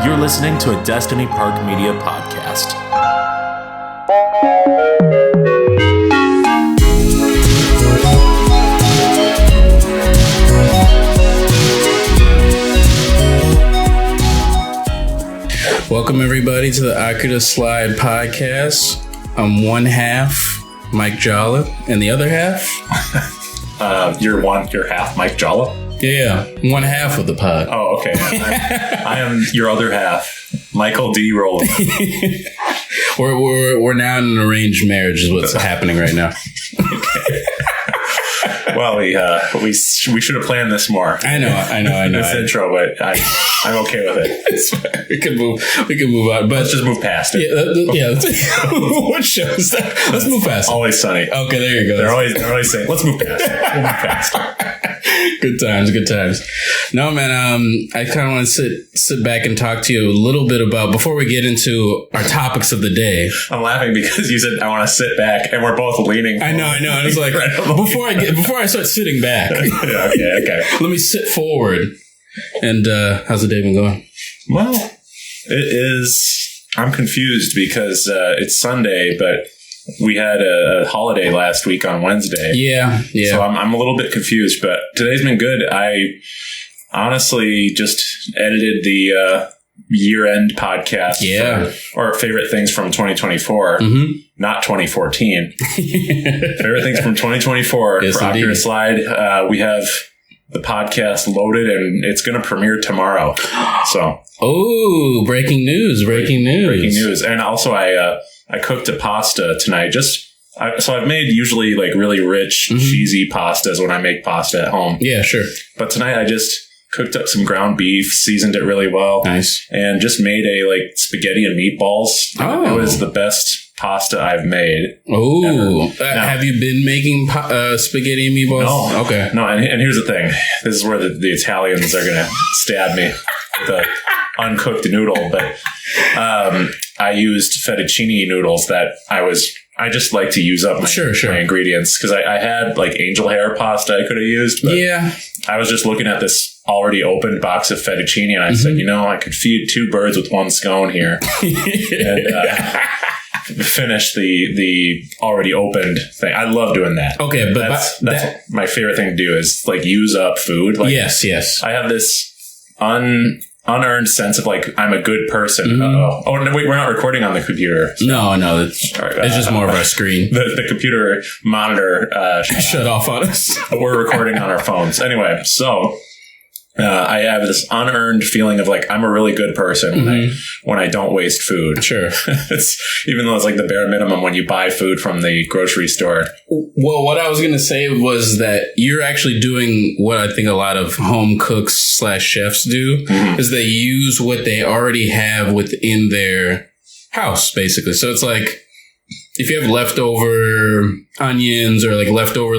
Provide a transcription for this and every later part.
You're listening to a Destiny Park Media podcast. Welcome everybody to the Akira Slide podcast. I'm one half Mike Jallah, and the other half? You're half Mike Jallah? Yeah, one half of the pod. Oh, okay. I am your other half, Michael D. Rowland. We're now in an arranged marriage is what's happening right now. Okay. Well, we should have planned this more. I know. This intro, but I'm okay with it. We can move on, but let's just move past it. What show is that? Let's move past it. Always Sunny. Okay, there you go. They're always saying, let's move past it. We'll move past it. Good times. No, man, I kind of want to sit back and talk to you a little bit about, before we get into our topics of the day. I'm laughing because you said, I want to sit back, and we're both leaning. I know. I was like, before I start sitting back. Yeah, okay. Let me sit forward. And how's the day been going? Well, it is. I'm confused because it's Sunday, but we had a holiday last week on Wednesday. Yeah. So I'm a little bit confused, but today's been good. I honestly just edited the year-end podcast. Yeah. Or favorite things from 2024, not 2014. Favorite things from 2024 yes, for Akira Slide. We have the podcast loaded and it's going to premiere tomorrow. So. Oh, breaking news. And also I cooked a pasta tonight. So I've made usually like really rich, cheesy pastas when I make pasta at home. Yeah, sure. But tonight I just cooked up some ground beef, seasoned it really well. Nice. And just made a like spaghetti and meatballs. Oh. It was the best pasta I've made. Oh, have you been making spaghetti and meatballs? No. Okay. No, and here's the thing. This is where the Italians are going to stab me with a uncooked noodle. But I used fettuccine noodles that I just like to use up my ingredients because I had like angel hair pasta I could have used. But yeah. I was just looking at this already opened box of fettuccine and I said, I could feed two birds with one scone here. And finish the already opened thing. I love doing that. Okay, but that's my favorite thing to do is like use up food. Like, yes. I have this unearned sense of like I'm a good person. Oh no, wait, we're not recording on the computer. So. No, it's just more of our screen. The computer monitor shut off on us. We're recording on our phones anyway. So. I have this unearned feeling of like I'm a really good person when I don't waste food. Sure. It's even though it's like the bare minimum when you buy food from the grocery store. Well, what I was going to say was that you're actually doing what I think a lot of home cooks / chefs do is they use what they already have within their house, basically. So it's like, if you have leftover onions or like leftover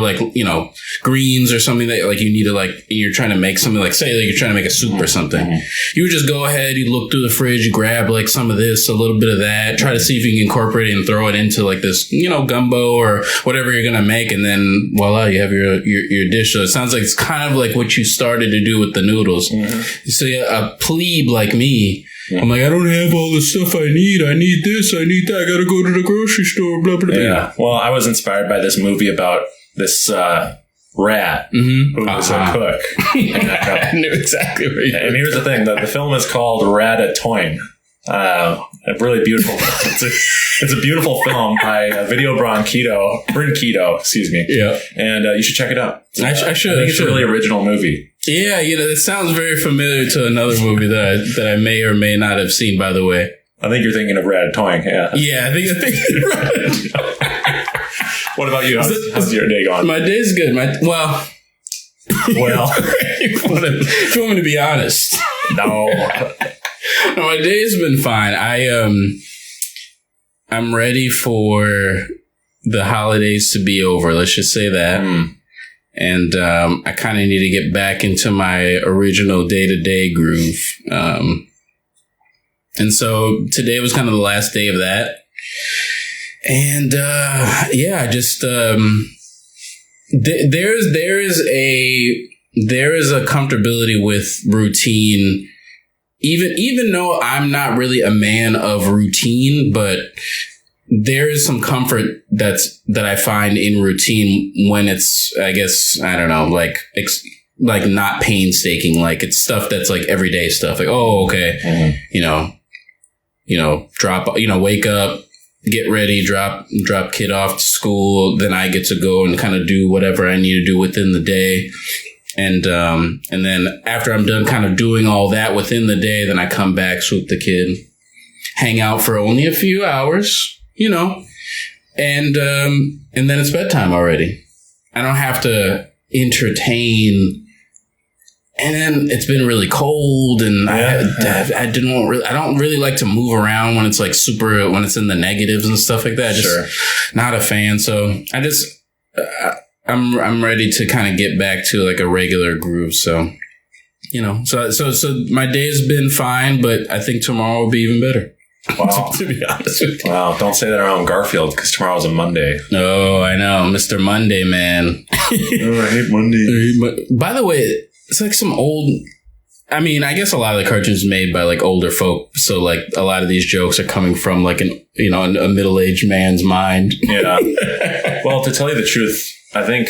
greens or something that like you need to like you're trying to make something like say like you're trying to make a soup or something, you would just go ahead, you look through the fridge, you grab like some of this, a little bit of that, try to see if you can incorporate it and throw it into like this gumbo or whatever you're gonna make, and then voila, you have your dish. So it sounds like it's kind of like what you started to do with the noodles. So a plebe like me, I'm like, I don't have all the stuff I need. I need this. I need that. I got to go to the grocery store. Blah, blah, blah. Yeah. Well, I was inspired by this movie about this rat who was a cook. I knew exactly what you And here's the thing. The film is called Ratatouille. A really beautiful. It's a beautiful film by Video Brinquito, excuse me. Yeah. And you should check it out. I should. It's a really original movie. Yeah, it sounds very familiar to another movie that I may or may not have seen, by the way. I think you're thinking of Ratatouille, yeah. Yeah, I think Ratatouille. What about you? How's your day going? My day's good. Well. If you want me to be honest. No, my day's been fine. I'm ready for the holidays to be over. Let's just say that. And I kind of need to get back into my original day-to-day groove. And so today was kind of the last day of that. And just there is a comfortability with routine even though I'm not really a man of routine, but there is some comfort that I find in routine when it's, I guess, I don't know, like not painstaking, like it's stuff that's like everyday stuff. Like, oh, okay, wake up, get ready, drop kid off to school. Then I get to go and kind of do whatever I need to do within the day. And then after I'm done kind of doing all that within the day, then I come back, swoop the kid, hang out for only a few hours, and then it's bedtime already. I don't have to entertain. And then it's been really cold, and I don't really like to move around when it's like when it's in the negatives and stuff like that. Just not a fan. So I'm ready to kind of get back to like a regular groove. So, so my day's been fine, but I think tomorrow will be even better. Wow. To be honest with you. Wow. Don't say that around Garfield, because tomorrow's a Monday. Oh, I know. Mr. Monday, man. I hate Monday. By the way, it's like some old, I mean, I guess a lot of the cartoons made by like older folk. So like a lot of these jokes are coming from like a middle-aged man's mind. Yeah. Well, to tell you the truth, I think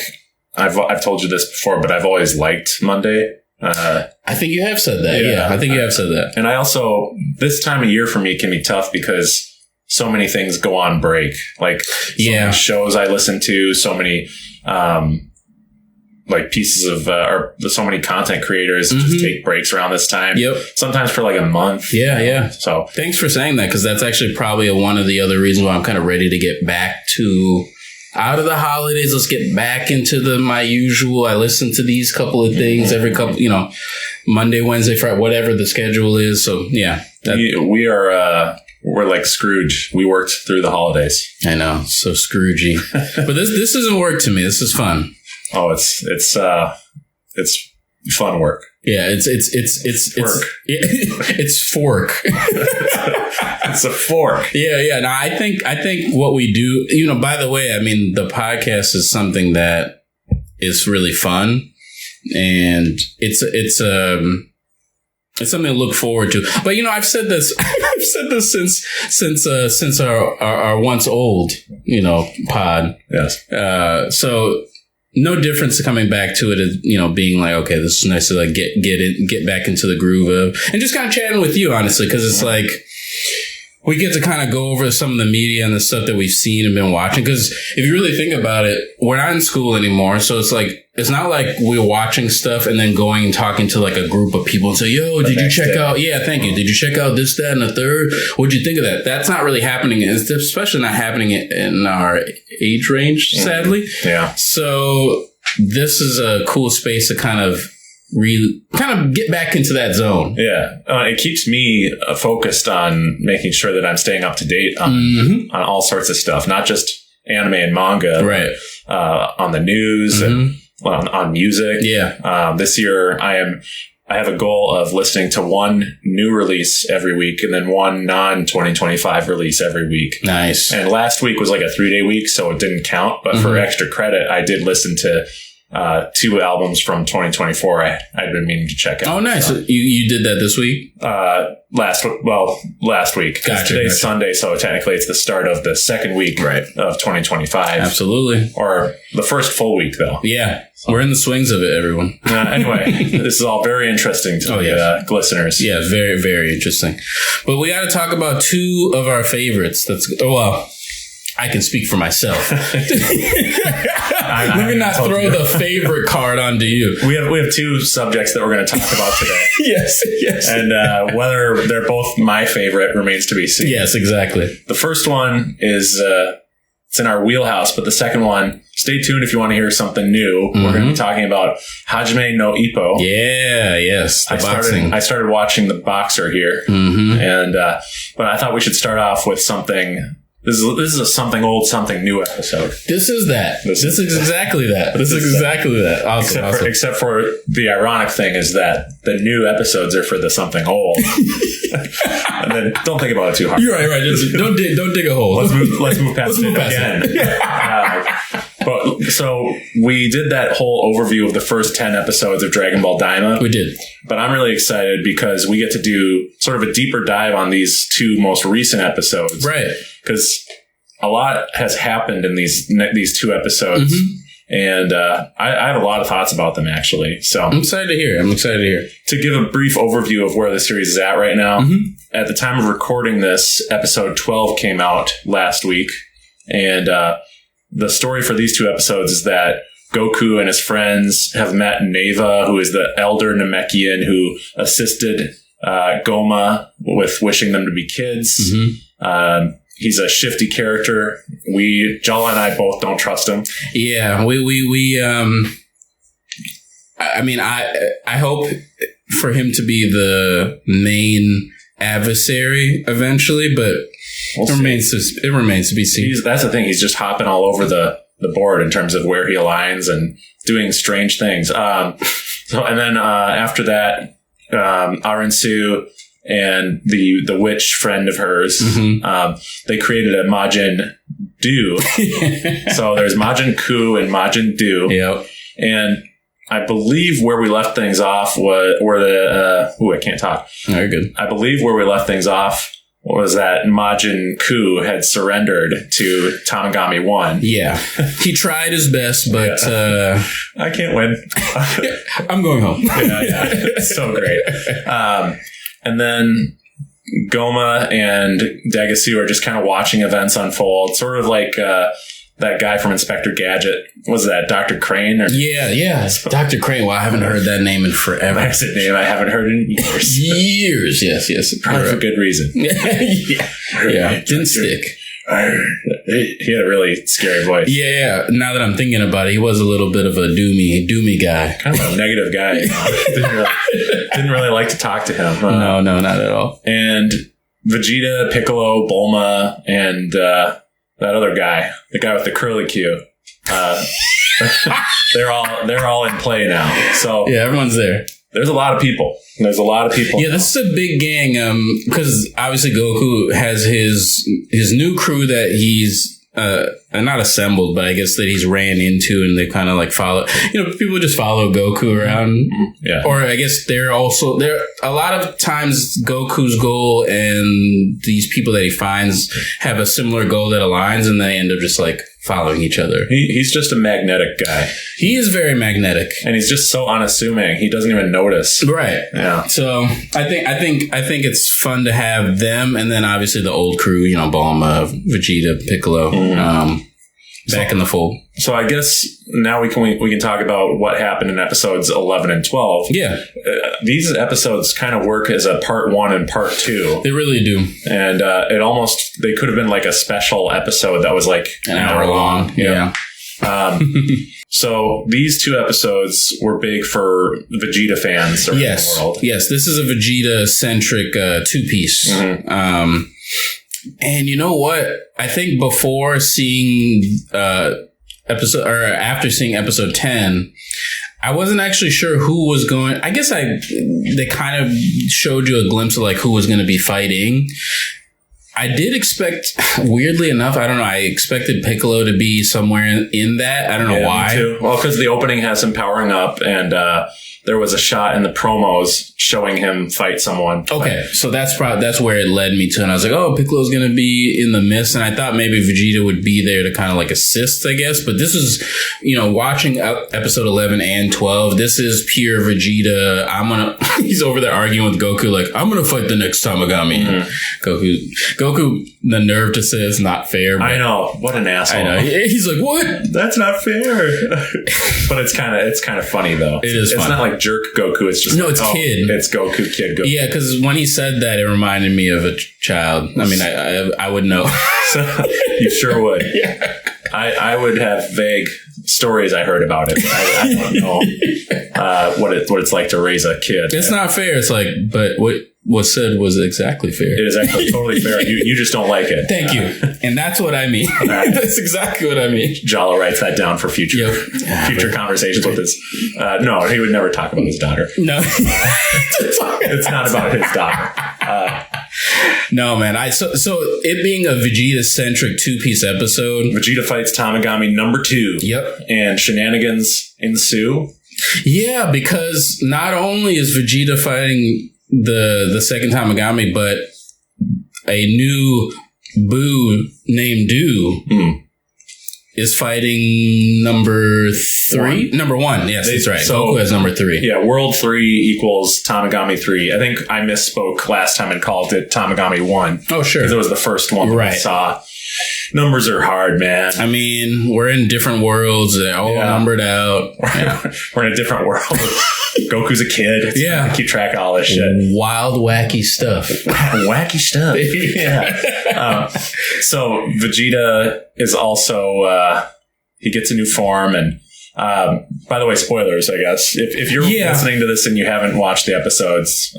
I've told you this before, but I've always liked Monday. I think you have said that. Yeah, I think you have said that. And I also, this time of year for me can be tough because so many things go on break. Like many shows I listen to, so many, like pieces of, or so many content creators just take breaks around this time. Yep. Sometimes for like a month. Yeah. So thanks for saying that, because that's actually probably one of the other reasons why I'm kind of ready to get back to out of the holidays. Let's get back into my usual. I listen to these couple of things every couple, Monday, Wednesday, Friday, whatever the schedule is. So yeah, we're like Scrooge. We worked through the holidays. I know, so Scroogey. But this isn't work to me. This is fun. Oh, it's fun work. Yeah, it's work. It's fork. It's a fork. Yeah. No, I think what we do, by the way, I mean, the podcast is something that is really fun, and it's something to look forward to. But I've said this since our once old pod. Yes. So no difference to coming back to it as, being like, okay, this is nice to like get back into the groove of, and just kind of chatting with you, honestly, because it's like we get to kind of go over some of the media and the stuff that we've seen and been watching. Because if you really think about it, we're not in school anymore. So it's like, it's not like we're watching stuff and then going and talking to like a group of people and say, yo, did you check out? Yeah, thank you. Did you check out this, that, and the third? What'd you think of that? That's not really happening. It's especially not happening in our age range, sadly. Yeah. So this is a cool space to kind of get back into that zone. Yeah. It keeps me focused on making sure that I'm staying up to date on all sorts of stuff, not just anime and manga, right? On the news and on music. Yeah. This year I have a goal of listening to one new release every week and then one non-2025 release every week. Nice. And last week was like a 3-day week, so it didn't count. But for extra credit, I did listen to 2 albums from 2024 I'd been meaning to check out. Oh, nice. So you did that this week? Last week. Gotcha. Today's Sunday, so technically it's the start of the second week of 2025. Absolutely. Or the first full week, though. Yeah. We're in the swings of it, everyone. Anyway, this is all very interesting to the listeners. Yeah, very, very interesting. But we got to talk about 2 of our favorites. I can speak for myself. Let me not throw the favorite card onto you. We have 2 subjects that we're going to talk about today. Yes. And whether they're both my favorite remains to be seen. Yes, exactly. The first one is it's in our wheelhouse, but the second one, stay tuned if you want to hear something new. We're going to be talking about Hajime No Ippo. Yeah, yes, boxing. I started watching The Boxer here, and but I thought we should start off with something. This is a something old, something new episode. This is that. This is exactly that. This is exactly that. Awesome. Except for the ironic thing is that the new episodes are for the something old. And then don't think about it too hard. You're right. Just don't dig a hole. Let's move past it again. But Well, so we did that whole overview of the first 10 episodes of Dragon Ball Daima. We did. But I'm really excited because we get to do sort of a deeper dive on these 2 most recent episodes. Right. Because a lot has happened in these 2 episodes. Mm-hmm. And I have a lot of thoughts about them, actually. So I'm excited to hear. To give a brief overview of where the series is at right now, Mm-hmm. at the time of recording this, episode 12 came out last week. And the story for these 2 episodes is that Goku and his friends have met Neva, who is the elder Namekian who assisted Goma with wishing them to be kids. Mm-hmm. He's a shifty character. Jallah and I both don't trust him. Yeah, I hope for him to be the main adversary eventually, but it remains to be seen. That's the thing. He's just hopping all over the board in terms of where he aligns and doing strange things. After that, Arensu and the witch friend of hers, Mm-hmm. They created a Majin Do. So there's Majin Ku and Majin Do. Yep. And I believe where we left things off I can't talk. Very good. I believe where we left things off was that Majin Ku had surrendered to Tamagami 1. Yeah. He tried his best, but I can't win. I'm going home. Yeah. It's so great. And then Goma and Degasu are just kind of watching events unfold, sort of like that guy from Inspector Gadget. Was that Dr. Crane? Yeah. Dr. Crane. Well, I haven't heard that name in forever. That's a name I haven't heard in years. Yes. Probably for good reason. Yeah. Didn't stick. He had a really scary voice. Yeah. Now that I'm thinking about it, he was a little bit of a doomy guy. Kind of a negative guy. Didn't really like to talk to him. No, not at all. And Vegeta, Piccolo, Bulma, and that other guy, the guy with the curly Q. They're all in play now. So yeah, everyone's there. There's a lot of people. Yeah, this is a big gang. Because obviously Goku has his new crew that he's not assembled, but I guess that he's ran into, and they kind of like follow. People just follow Goku around. Yeah. Or I guess they're a lot of times Goku's goal and these people that he finds have a similar goal that aligns, and they end up just like following each other. He's just a magnetic guy. He is very magnetic, and he's just so unassuming. He doesn't even notice. Right. Yeah. So I think it's fun to have them, and then obviously the old crew. Bulma, Vegeta, Piccolo, back in the fold. So I guess now we can talk about what happened in episodes 11 and 12. Yeah. These episodes kind of work as a part 1 and part 2. They really do. And they could have been like a special episode that was like an hour long. Yeah. So these 2 episodes were big for Vegeta fans around the world. Yes, this is a Vegeta-centric 2-piece. Mm-hmm. And you know what? I think before seeing after seeing episode 10, I wasn't actually sure who was going. I guess they kind of showed you a glimpse of like who was going to be fighting. I did expect, weirdly enough, I don't know, I expected Piccolo to be somewhere in that. I don't know why. Me too. Well, because the opening has him powering up, and there was a shot in the promos showing him fight someone. Okay, so that's where it led me to, and I was like, oh, Piccolo's going to be in the mist, and I thought maybe Vegeta would be there to kind of like assist, I guess, but this is, watching episode 11 and 12, this is pure Vegeta. He's over there arguing with Goku, like, I'm going to fight the next Tamagami. Mm-hmm. Goku, the nerve to say it's not fair. I know. What an asshole. I know. He's like, what? That's not fair. But it's kind of funny, though. It is funny. It's not like jerk Goku. It's just it's kid. It's Goku, kid Goku. Yeah, because when he said that, it reminded me of a child. I mean, I would know. You sure would. Yeah. I would have vague stories I heard about it. I don't know what it's like to raise a kid. It's not fair. It's like, but what was said was exactly fair. It is actually totally fair. You just don't like it. Thank you. And that's what I mean. That's exactly what I mean. Jallah writes that down for future conversations with his. No, he would never talk about his daughter. No. It's not about his daughter. No, man. So it being a Vegeta-centric 2-piece episode. Vegeta fights Tamagami number 2. Yep. And shenanigans ensue. Yeah, because not only is Vegeta fighting the second Tamagami, but a new Boo named Do is fighting number 3? Number 1. Yes, that's right. So, Goku has number 3. Yeah, World 3 equals Tamagami 3. I think I misspoke last time and called it Tamagami 1. Oh, sure. Because it was the first one that I saw. Numbers are hard, man. I mean, we're in different worlds. They're all numbered out. Yeah. We're in a different world. Goku's a kid. I keep track of all this shit. Wild, wacky stuff. Wacky stuff. Yeah. So Vegeta is also, he gets a new form. And by the way, spoilers, I guess. If you're listening to this and you haven't watched the episodes,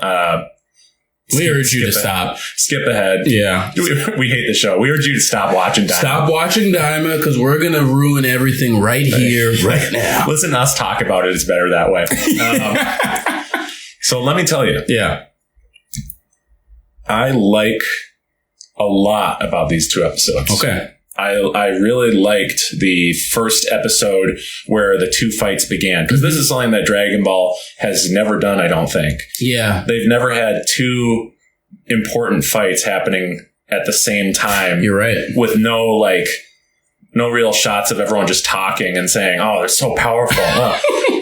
we urge you to stop. Skip ahead. Yeah. We hate the show. We urge you to stop watching Daima. Stop watching Daima because we're going to ruin everything right here, right now. Listen to us talk about it. It's better that way. So let me tell you. Yeah. I like a lot about these 2 episodes. Okay. I really liked the first episode where the 2 fights began. Because this is something that Dragon Ball has never done, I don't think. Yeah. They've never had 2 important fights happening at the same time. You're right. With no real shots of everyone just talking and saying, oh, they're so powerful.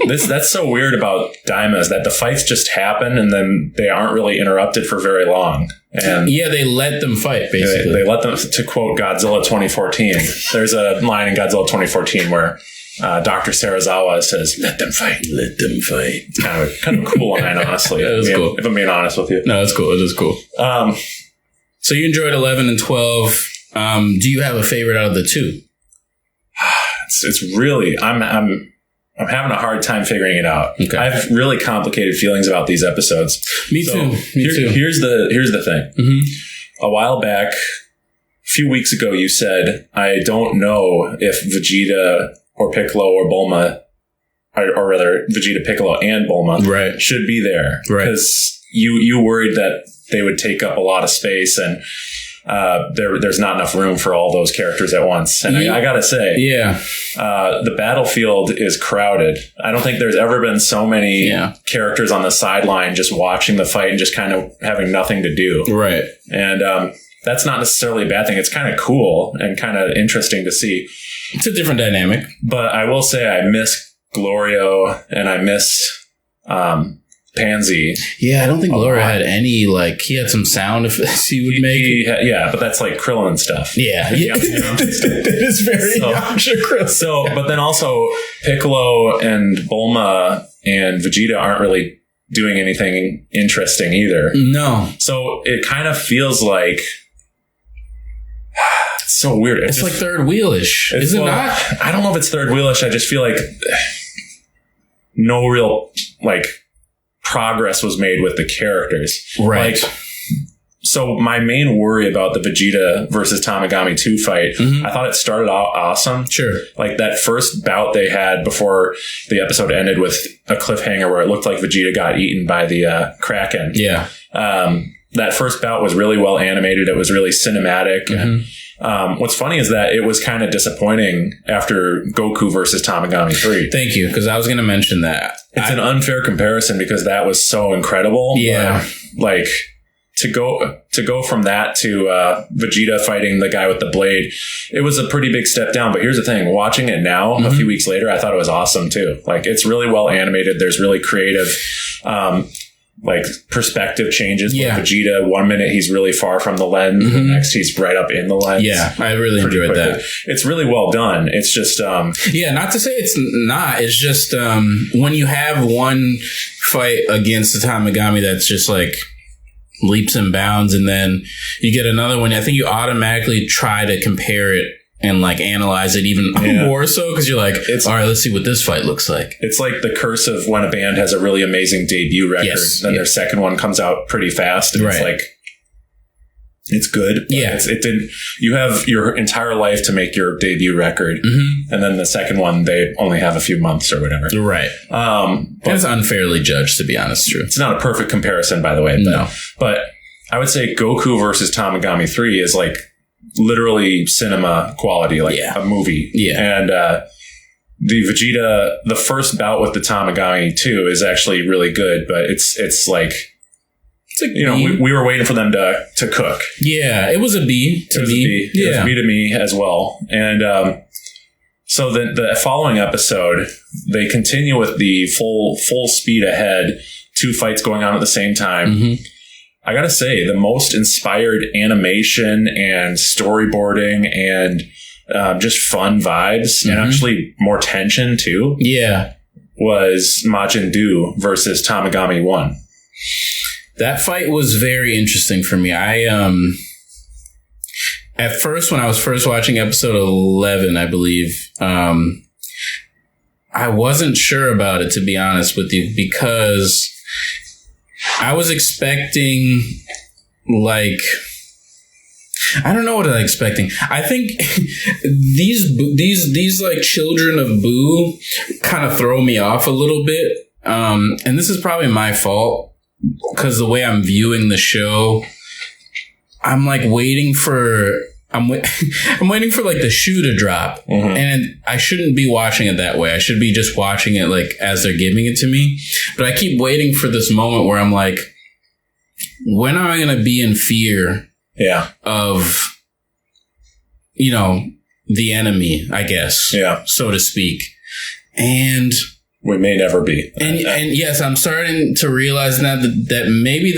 That's so weird about Daima is that the fights just happen and then they aren't really interrupted for very long. And yeah, they let them fight, basically. They let them, to quote Godzilla 2014. There's a line in Godzilla 2014 where Dr. Serizawa says, let them fight. Let them fight. It's kind of a cool line, honestly. That was cool. If I'm being honest with you. No, that's cool. It is cool. So you enjoyed 11 and 12. Do you have a favorite out of the 2? It's really, I'm having a hard time figuring it out. Okay. I have really complicated feelings about these episodes. Me too. Here's the thing. Mm-hmm. A while back, a few weeks ago, you said, I don't know if Vegeta or Piccolo or Bulma, or rather Vegeta, Piccolo, and Bulma should be there. Right. Because you worried that they would take up a lot of space and there's not enough room for all those characters at once. And I gotta say, the battlefield is crowded. I don't think there's ever been so many characters on the sideline just watching the fight and just kind of having nothing to do. Right. And that's not necessarily a bad thing. It's kind of cool and kind of interesting to see. It's a different dynamic. But I will say I miss Glorio and I miss Pansy. Yeah, I don't think Gloria had any, he had some sound effects he would make. But that's like Krillin stuff. Yeah. That is very Krillin. So, but then also Piccolo and Bulma and Vegeta aren't really doing anything interesting either. No. So it kind of feels like it's so weird. It's like third wheelish, is it not? I don't know if it's third wheelish. I just feel like no real progress was made with the characters. Right. So my main worry about the Vegeta versus Tamagami 2 fight, I thought it started out awesome. Sure. That first bout they had before the episode ended with a cliffhanger where it looked like Vegeta got eaten by the Kraken. Yeah. That first bout was really well animated. It was really cinematic. And what's funny is that it was kind of disappointing after Goku versus Tamagami 3. Thank you, because I was going to mention that. It's an unfair comparison because that was so incredible. Yeah. To go from that to Vegeta fighting the guy with the blade, it was a pretty big step down. But here's the thing. Watching it now, a few weeks later, I thought it was awesome too. It's really well animated. There's really creative perspective changes with Vegeta. 1 minute he's really far from the lens, the next he's right up in the lens. Yeah, I really enjoyed that. It's really well done. It's just not to say it's not. It's just when you have one fight against the Tamagami that's just leaps and bounds, and then you get another one, I think you automatically try to compare it and analyze it even more so because you're all right, let's see what this fight looks like. It's like the curse of when a band has a really amazing debut record, then their second one comes out pretty fast, and it's it's good. Yeah, it didn't. You have your entire life to make your debut record, and then the second one they only have a few months or whatever. Right. But it's unfairly judged, to be honest. True. It's not a perfect comparison, by the way. But I would say Goku versus Tamagami 3 is like literally cinema quality, like a movie. Yeah. And the Vegeta, the first bout with the Tamagami 2 is actually really good, but it's like, you know, we were waiting for them to cook. Yeah, it was a B to me. Yeah. It was a B to me as well. And so the following episode, they continue with the full speed ahead, 2 fights going on at the same time. Mm-hmm. I gotta say, the most inspired animation and storyboarding and just fun vibes, and actually more tension too. Yeah, was Majin Buu versus Tamagami 1. That fight was very interesting for me. I at first, when I was first watching episode 11, I believe, I wasn't sure about it, to be honest with you, because I was expecting, like, I don't know what I'm expecting. I think these like children of Boo kind of throw me off a little bit. And this is probably my fault, because the way I'm viewing the show, I'm like waiting for I'm waiting for like the shoe to drop, and I shouldn't be watching it that way. I should be just watching it like as they're giving it to me. But I keep waiting for this moment where I'm like, when am I going to be in fear of, you know, the enemy, I guess, so to speak. And we may never be. And yes, I'm starting to realize now that maybe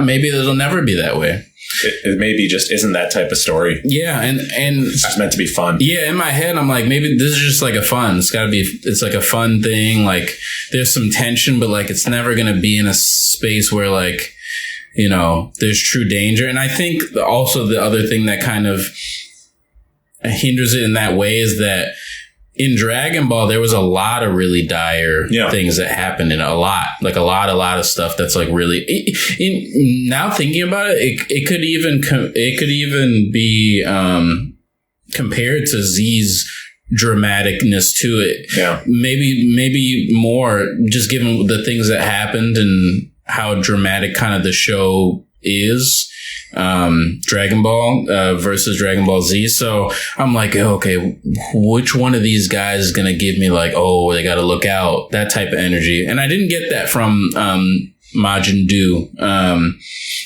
maybe it'll never be that way. It maybe just isn't that type of story. Yeah, and it's just meant to be fun. Yeah, in my head, I'm like, maybe this is just like it's like a fun thing. Like, there's some tension, but like it's never gonna be in a space where, like, you know, there's true danger. And I think also the other thing that kind of hinders it in that way is that in Dragon Ball, there was a lot of really dire things that happened, and a lot of stuff that's like really. Now thinking about it, it could even be compared to Z's dramaticness to it. Yeah, maybe more, just given the things that happened and how dramatic kind of the show is. Dragon Ball versus Dragon Ball Z. So I'm like, okay, which one of these guys is going to give me like, oh, they got to look out, that type of energy. And I didn't get that from Majin Buu.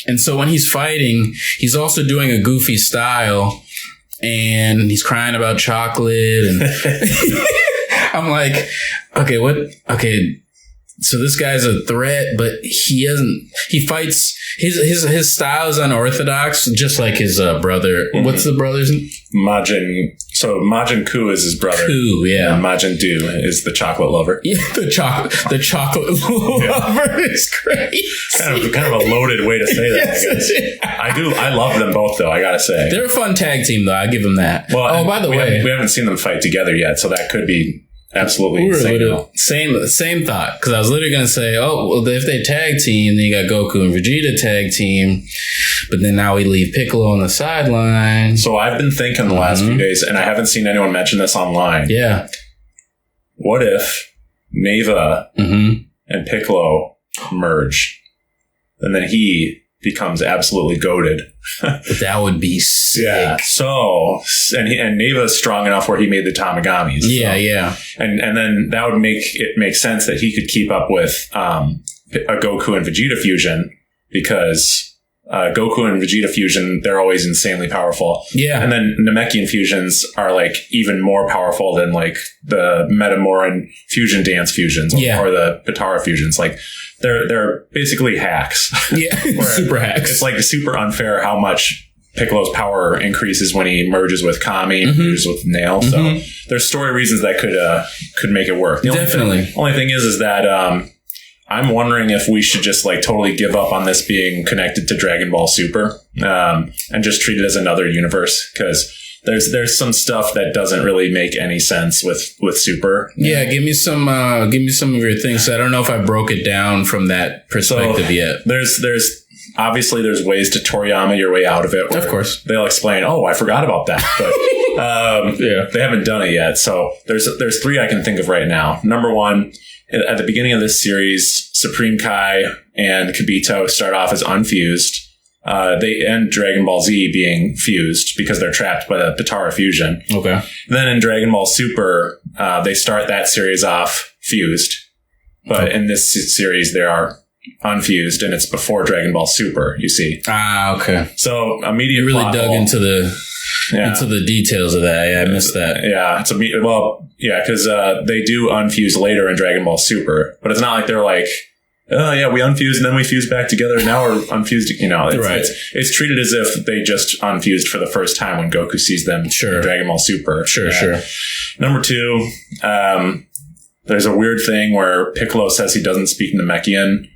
And so when he's fighting, he's also doing a goofy style, and he's crying about chocolate. And I'm like, okay, so this guy's a threat, but he fights, his style is unorthodox, just like his brother. What's the brother's name? Majin Ku is his brother. Ku, yeah. And Majin Buu is the chocolate lover. Yeah, the chocolate lover is great. Kind of a loaded way to say that, yes, I guess. I love them both, though, I gotta say. They're a fun tag team, though, I give them that. Well, by the way, we haven't seen them fight together yet, so that could be absolutely insane. Same thought, because I was literally going to say, oh, well, if they tag team, then you got Goku and Vegeta tag team, but then now we leave Piccolo on the sideline. So I've been thinking the last few days, and I haven't seen anyone mention this online. Yeah. What if Neva and Piccolo merge, and then he becomes absolutely goated? That would be sick. Yeah. So, and Neva's strong enough where he made the Tamagamis. Yeah, yeah. And then that would make sense that he could keep up with a Goku and Vegeta fusion, because Goku and Vegeta fusion, they're always insanely powerful. Yeah. And then Namekian fusions are like even more powerful than like the Metamoran fusion dance fusions or the Potara fusions. Like, they're basically hacks. Yeah, super hacks. It's like super unfair how much Piccolo's power increases when he merges with Kami, merges with Nail. So there's story reasons that could make it work. The only thing is that I'm wondering if we should just like totally give up on this being connected to Dragon Ball Super, and just treat it as another universe, because there's some stuff that doesn't really make any sense with Super. Yeah, give me some of your things. I don't know if I broke it down from that perspective yet. There's obviously there's ways to Toriyama your way out of it. Of course, they'll explain, oh, I forgot about that, but they haven't done it yet. So there's 3 I can think of right now. Number 1, at the beginning of this series, Supreme Kai and Kibito start off as unfused. they end Dragon Ball Z being fused because they're trapped by the Potara fusion. Okay. Then in Dragon Ball Super, they start that series off fused. But in this series, they are unfused, and it's before Dragon Ball Super, you see. Okay. So immediate You really plot dug hole. into the details of that. Yeah, I missed that. Yeah, because they do unfuse later in Dragon Ball Super, but it's not like they're like, oh yeah, we unfused and then we fused back together. And now we're unfused. It's treated as if they just unfused for the first time when Goku sees them in Dragon Ball Super. Sure. Number 2, there's a weird thing where Piccolo says he doesn't speak Namekian.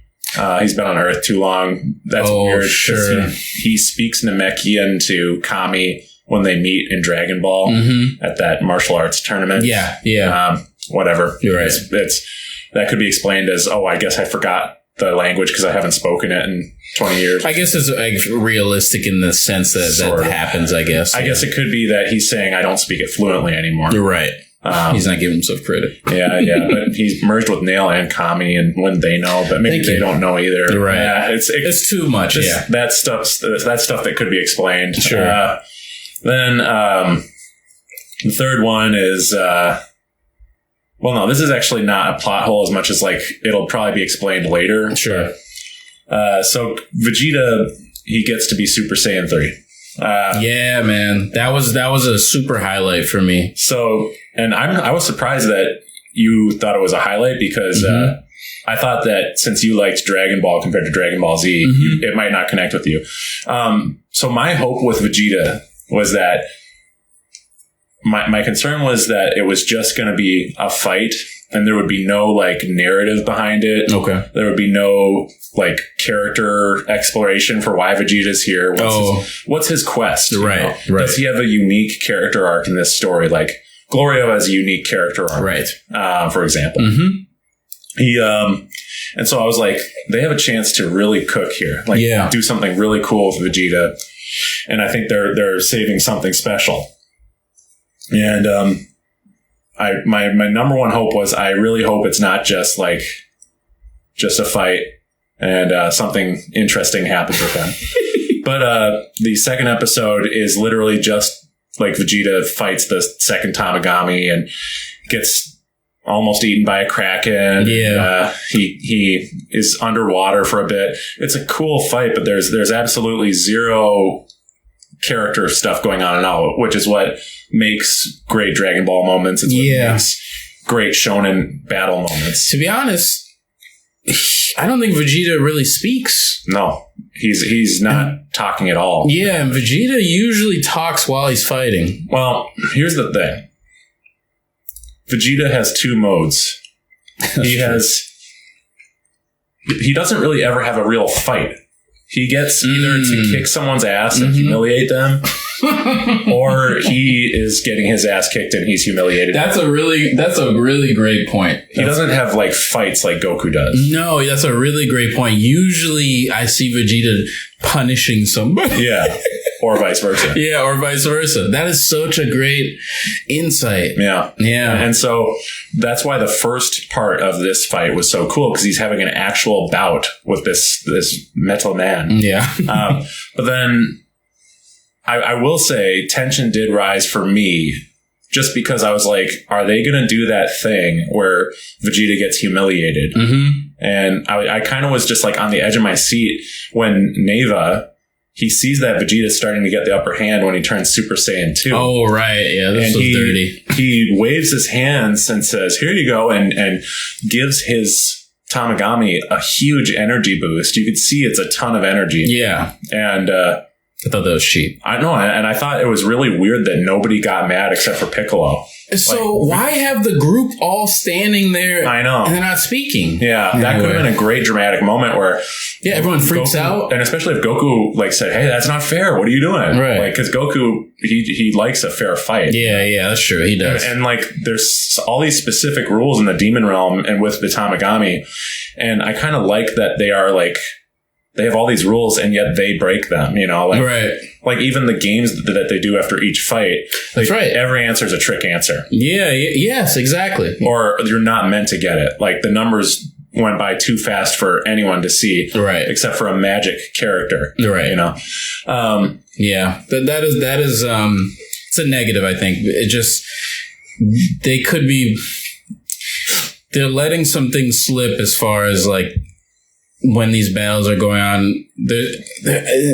He's been on Earth too long. That's weird. Sure. He speaks Namekian to Kami when they meet in Dragon Ball at that martial arts tournament. Yeah. Whatever. You're right. It's that could be explained as, I guess I forgot the language because I haven't spoken it in 20 years. I guess it's realistic in the sense that happens, I guess. I guess it could be that he's saying I don't speak it fluently anymore. You're right. He's not giving himself credit. Yeah. But he's merged with Nail and Kami, and when they know, but maybe they don't know either. You're right. Yeah, it's too much. That's stuff that could be explained. Sure. Then the third one is, this is actually not a plot hole as much as like it'll probably be explained later. Sure. So Vegeta, he gets to be Super Saiyan 3. Yeah, man, that was a super highlight for me. So, and I was surprised that you thought it was a highlight because I thought that since you liked Dragon Ball compared to Dragon Ball Z, it might not connect with you. So my hope with Vegeta was that my concern was that it was just going to be a fight and there would be no like narrative behind it. Okay. There would be no like character exploration for why Vegeta's here. What's his quest? Right. Does he have a unique character arc in this story? Like Glorio has a unique character arc. Right. For example. He, and so I was like, they have a chance to really cook here. Like do something really cool with Vegeta. And I think they're saving something special. And, my number one hope was I really hope it's not just a fight and something interesting happens with them. But the second episode is literally just like Vegeta fights the second Tamagami and gets almost eaten by a kraken. Yeah. He is underwater for a bit. It's a cool fight, but there's absolutely zero character stuff going on and out, which is what makes great Dragon Ball moments. It's what makes great shonen battle moments. To be honest, I don't think Vegeta really speaks. No, he's not talking at all. Yeah, and Vegeta usually talks while he's fighting. Well, here's the thing. Vegeta has 2 modes. He doesn't really ever have a real fight. He gets either to kick someone's ass and humiliate them, or he is getting his ass kicked and he's humiliated. That's a really great point. He doesn't have like fights like Goku does. No, that's a really great point. Usually I see Vegeta punishing somebody. Yeah. Or vice versa. Yeah, or vice versa. That is such a great insight. Yeah. And so that's why the first part of this fight was so cool, because he's having an actual bout with this metal man. Yeah. But then I will say tension did rise for me, just because I was like, are they going to do that thing where Vegeta gets humiliated? And I kind of was just like on the edge of my seat when Neva, he sees that Vegeta's starting to get the upper hand when he turns Super Saiyan 2. Oh, right. Yeah, this was dirty. He waves his hands and says, here you go, and gives his Tamagami a huge energy boost. You could see it's a ton of energy. Yeah. And I thought that was cheap. I know, and I thought it was really weird that nobody got mad except for Piccolo. So why have the group all standing there? I know. And they're not speaking? Yeah, that could have been a great dramatic moment where everyone freaks out. And especially if Goku said, hey, that's not fair. What are you doing? Right. Because Goku, he likes a fair fight. Yeah, that's true. He does. And there's all these specific rules in the Demon Realm and with the Tamagami. And I kind of like that they are they have all these rules and yet they break them, right. Like even the games that they do after each fight. That's right. Every answer is a trick answer. Yeah. Yes, exactly. Or you're not meant to get it. Like the numbers went by too fast for anyone to see, right? Except for a magic character, right? You know, yeah. That is it's a negative. I think it just they're letting some things slip as far as like when these battles are going on.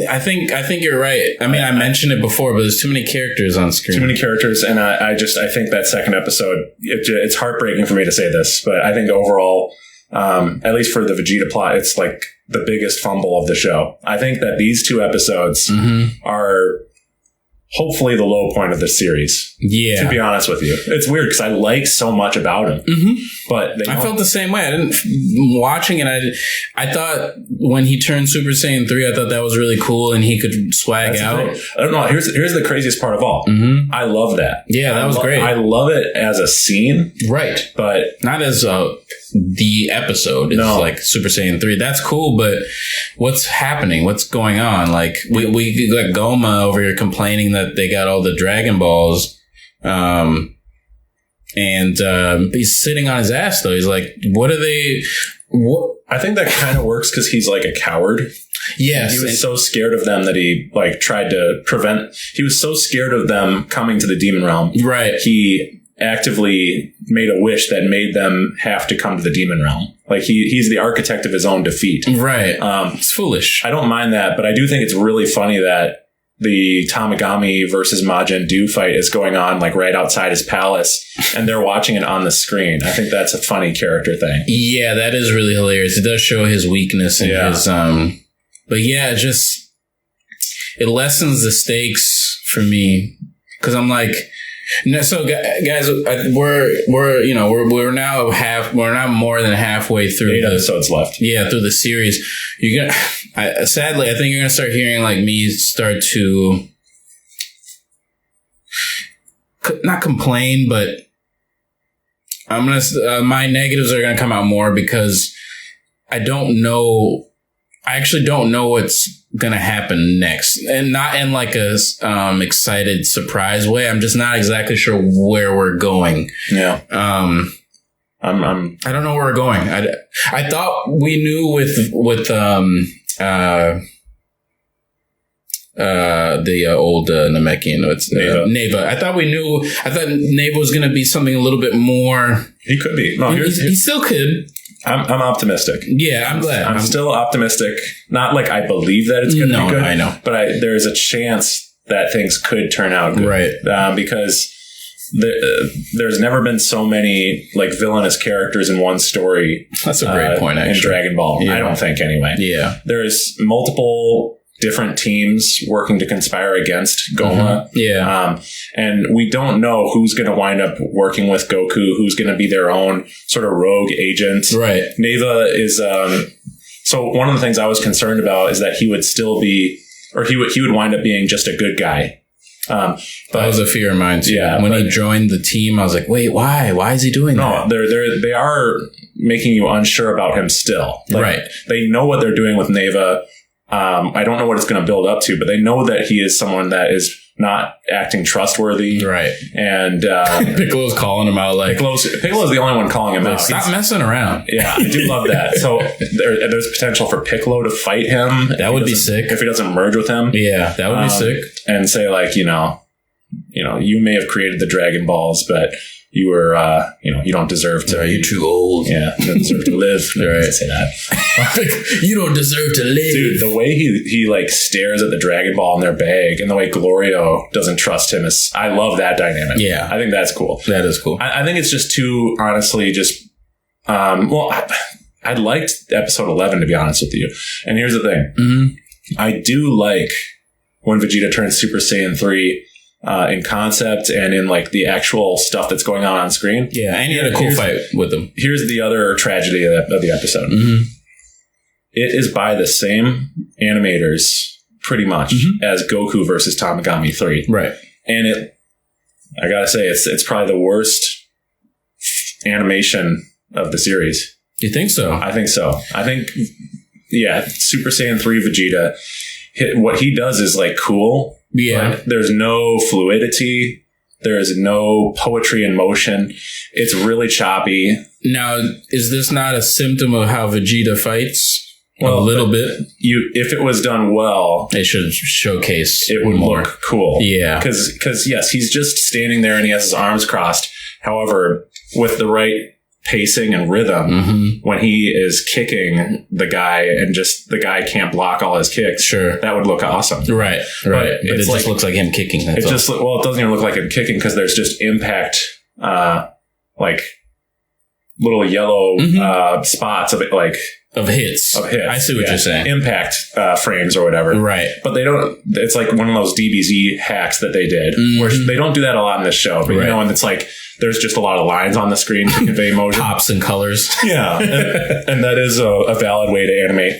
I think you're right. I mean, I mentioned it before, but there's too many characters on screen. Too many characters, and I think that second episode, it's heartbreaking for me to say this, but I think overall, at least for the Vegeta plot, it's like the biggest fumble of the show. I think that these 2 episodes are hopefully the low point of the series. Yeah. To be honest with you. It's weird because I like so much about him. But I felt the same way. I didn't watching it. I thought when he turned Super Saiyan 3, I thought that was really cool and he could swag out. I don't know. Here's the craziest part of all. I love that. Yeah, that was great. I love it as a scene. Right. But not as the episode. It's like Super Saiyan 3. That's cool, but what's happening? What's going on? Like we got Goma over here complaining that they got all the Dragon Balls. And he's sitting on his ass though. He's like, what are they? What? I think that kind of works because he's like a coward. Yes. He was so scared of them that he like tried to prevent. He was so scared of them coming to the demon realm. Right. He actively made a wish that made them have to come to the demon realm. Like he's the architect of his own defeat. Right. It's foolish. I don't mind that, but I do think it's really funny that the Tamagami versus Majin Du fight is going on like right outside his palace and they're watching it on the screen. I think that's a funny character thing. Yeah, that is really hilarious. It does show his weakness and his but yeah, it lessens the stakes for me because I'm like, no, so guys, we're now more than halfway through 8 episodes left. Yeah, through the series. Sadly, I think you're gonna start hearing like me start to not complain, but I'm gonna my negatives are gonna come out more because I actually don't know what's gonna happen next, and not in like a excited surprise way. I'm just not exactly sure where we're going. Yeah. I don't know where we're going. I thought we knew with the old Namekian. It's Neva. I thought Neva was gonna be something a little bit more. He could be. No, he still could. I'm optimistic. Yeah, I'm glad. I'm still optimistic. Not like I believe that it's going to be good. I know. But there's a chance that things could turn out good. Right. Because there's never been so many like villainous characters in one story. That's a great point, actually. In Dragon Ball. Yeah. I don't think anyway. Yeah. There's multiple different teams working to conspire against Goma. Yeah. And we don't know who's going to wind up working with Goku, who's going to be their own sort of rogue agent. Right. Neva is, so one of the things I was concerned about is that he would still be, or he would wind up being just a good guy. That was a fear of mine too. Yeah, when he joined the team, I was like, wait, why? Why is he doing that? No, they are making you unsure about him still. Like, right. They know what they're doing with Neva. I don't know what it's going to build up to, but they know that he is someone that is not acting trustworthy. Right. And Piccolo's calling him out like... Piccolo's the only one calling him out. Stop messing around. Yeah, I do love that. So there's potential for Piccolo to fight him. That would be sick. If he doesn't merge with him. Yeah, that would be sick. And say like, you may have created the Dragon Balls, but you were, you don't deserve to. You're too old. Yeah, you don't deserve to live. Right. Say that. You don't deserve to live. Dude, the way he like stares at the Dragon Ball in their bag and the way Glorio doesn't trust him is, I love that dynamic. Yeah. I think that's cool. That is cool. I think it's just too, honestly, just, I liked episode 11, to be honest with you. And here's the thing. Mm-hmm. I do like when Vegeta turns Super Saiyan 3 in concept and in like the actual stuff that's going on screen. Yeah, and you had a cool fight with them. Here's the other tragedy of the episode. Mm-hmm. It is by the same animators, pretty much, as Goku versus Tamagami 3. Right. And I gotta say, it's probably the worst animation of the series. You think so? I think so. I think, yeah, Super Saiyan 3 Vegeta, what he does is like cool. Yeah. There's no fluidity. There is no poetry in motion. It's really choppy. Now, is this not a symptom of how Vegeta fights? Well, a little bit. If it was done well, they should showcase it would more. Look cool. Yeah, because yes, he's just standing there and he has his arms crossed. However, with the right pacing and rhythm, when he is kicking the guy and just the guy can't block all his kicks, sure, that would look awesome. Right. But it just looks like him kicking. It doesn't even look like him kicking because there's just impact, like little yellow spots of it, like. Of hits. I see what you're saying. Impact frames or whatever. Right. But they don't, it's like one of those DBZ hacks that they did, where they don't do that a lot in this show. But and it's like, there's just a lot of lines on the screen to convey motion. Pops and colors. Yeah. And that is a valid way to animate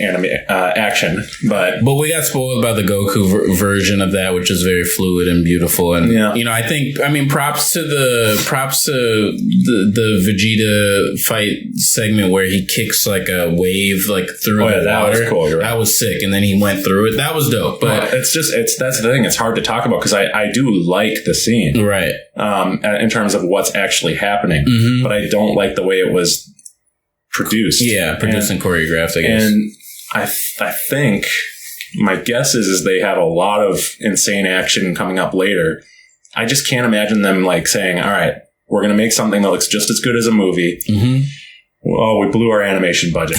action. But we got spoiled by the Goku version of that, which is very fluid and beautiful. And, props to the Vegeta fight segment where he kicks like a wave like through the water. That was cool. You're right. That was sick. And then he went through it. That was dope. But that's the thing. It's hard to talk about because I do like the scene. Right. In terms of what's actually happening. But I don't like the way it was produced. Yeah, produced and choreographed, I guess. And I think my guess is they have a lot of insane action coming up later. I just can't imagine them like saying, all right, we're going to make something that looks just as good as a movie. Well, we blew our animation budget.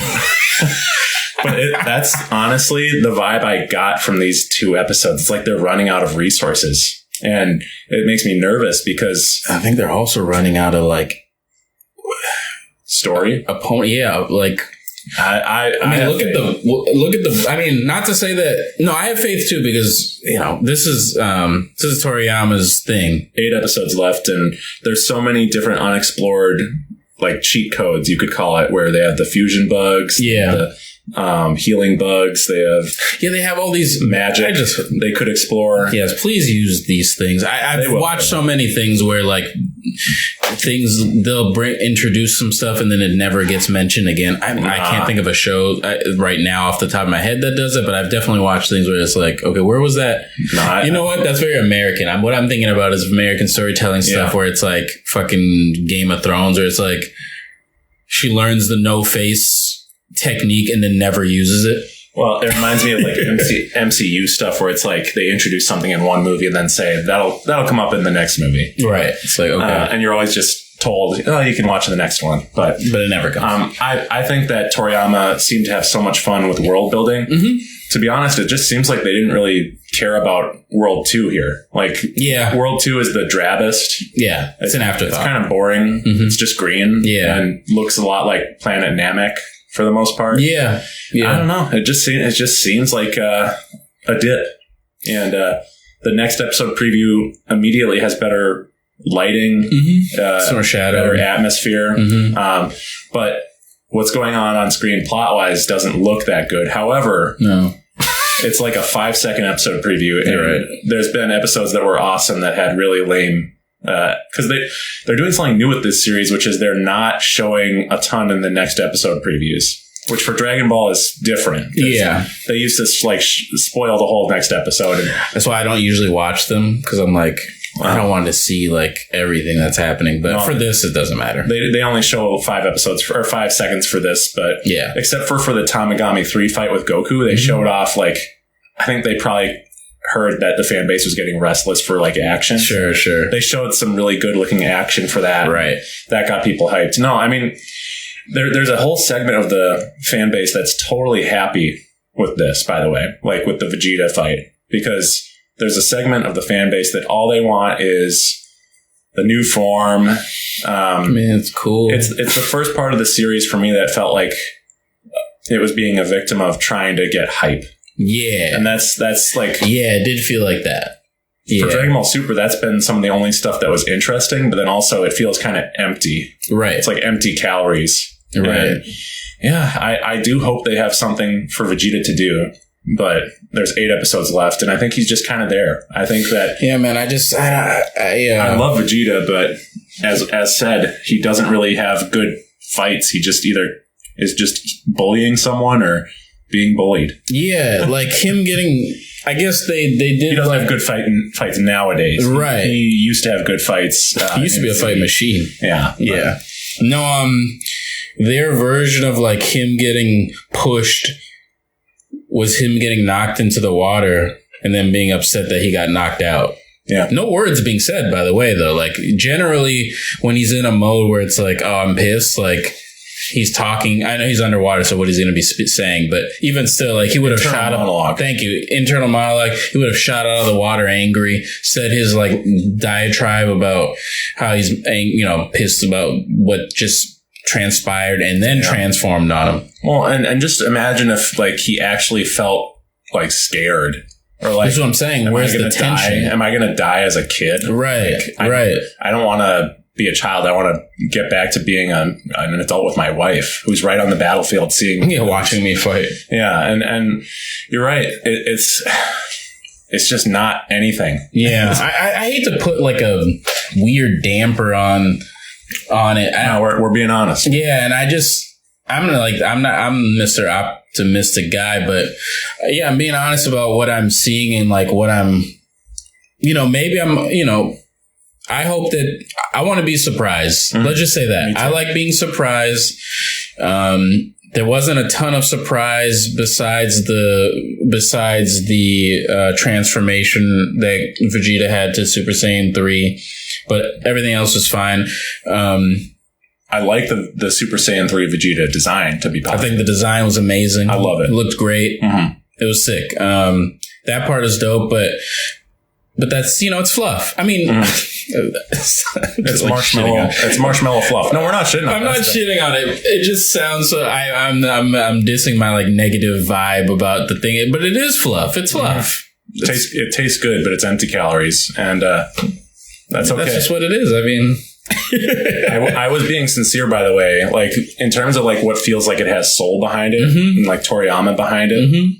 But that's honestly the vibe I got from these 2 episodes. It's like they're running out of resources. And it makes me nervous because I think they're also running out of like story. Yeah, like I mean, look at the. I mean, not to say that. No, I have faith too because this is Toriyama's thing. 8 episodes left, and there's so many different unexplored like cheat codes you could call it, where they have the fusion bugs. Yeah. The healing bugs. They have all these magic they could explore. Yes, please use these things. I've watched so many things where like they'll introduce some stuff and then it never gets mentioned again. I can't think of a show right now off the top of my head that does it, but I've definitely watched things where it's like, okay, where was that? You know what? That's very American. What I'm thinking about is American storytelling stuff where it's like fucking Game of Thrones, where it's like she learns the no face technique and then never uses it. Well, it reminds me of like MCU stuff where it's like they introduce something in one movie and then say that'll come up in the next movie. Right. It's like, okay. And you're always just told, oh, you can watch the next one. But it never comes. I think that Toriyama seemed to have so much fun with world building. To be honest, it just seems like they didn't really care about World 2 here. Like, World 2 is the drabbest. Yeah. It's an afterthought. It's kind of boring. It's just green. Yeah. And looks a lot like Planet Namek. For the most part. Yeah. I don't know. It just seems like a dip. And the next episode preview immediately has better lighting, some more shadow, better atmosphere. But what's going on screen plot-wise doesn't look that good. However, it's like a 5-second episode preview. And there's been episodes that were awesome that had really lame because they're doing something new with this series, which is they're not showing a ton in the next episode previews, which for Dragon Ball is different. They used to like spoil the whole next episode. That's why I don't usually watch them, because I'm like, I don't want to see like everything that's happening. But for this, it doesn't matter. They only show 5 episodes or 5 seconds for this, but except for the Tamagami 3 fight with Goku, they showed off like, I think they probably heard that the fan base was getting restless for like action. Sure. They showed some really good looking action for that. Right. That got people hyped. No, I mean, there's a whole segment of the fan base that's totally happy with this, by the way, like with the Vegeta fight, because there's a segment of the fan base that all they want is the new form. I mean, it's cool. It's the first part of the series for me that felt like it was being a victim of trying to get hype. Yeah. And that's like... Yeah, it did feel like that. For Dragon Ball Super, that's been some of the only stuff that was interesting, but then also it feels kind of empty. Right. It's like empty calories. Right. And I do hope they have something for Vegeta to do, but there's 8 episodes left, and I think he's just kind of there. I think that... Yeah, man, I love Vegeta, but as said, he doesn't really have good fights. He just either is just bullying someone or being bullied. Yeah, like him getting. I guess they did. He doesn't have good fights nowadays. Right. He used to have good fights. He used to be a fight machine. Yeah. Yeah. No, their version of like him getting pushed was him getting knocked into the water and then being upset that he got knocked out. Yeah. No words being said, by the way, though. Like, generally, when he's in a mode where it's like, oh, I'm pissed, like, he's talking. I know he's underwater, so what he's going to be saying, but even still, like, he would have shot monologue. Thank you. Internal monologue. He would have shot out of the water angry, said his, like, diatribe about how he's, pissed about what just transpired and then transformed on him. Well, and just imagine if, like, he actually felt, like, scared. Or like, that's what I'm saying. Where's the tension? Am I going to die as a kid? Right, like, I don't want to be a child. I want to get back to being an adult with my wife, who's right on the battlefield, watching me fight. Yeah, and you're right. It's just not anything. Yeah, I hate to put like a weird damper on it. No, we're being honest. Yeah, and I'm Mr. Optimistic guy, but I'm being honest about what I'm seeing and like what I'm, maybe I'm, I hope that I want to be surprised. Mm-hmm. Let's just say that I like being surprised. There wasn't a ton of surprise besides the transformation that Vegeta had to Super Saiyan 3, but everything else was fine. I like the Super Saiyan 3 Vegeta design, to be positive. I think the design was amazing. I love it. It looked great. Mm-hmm. It was sick. That part is dope, but that's, it's fluff. I mean, it's marshmallow. It's marshmallow fluff. No, we're not shitting on it. I'm not shitting on it. It just sounds so, I'm dissing my like negative vibe about the thing, but it is fluff. It's fluff. It tastes good, but it's empty calories. And, that's okay. That's just what it is. I mean, I was being sincere, by the way, like in terms of like what feels like it has soul behind it, mm-hmm. and like Toriyama behind it. Mm-hmm.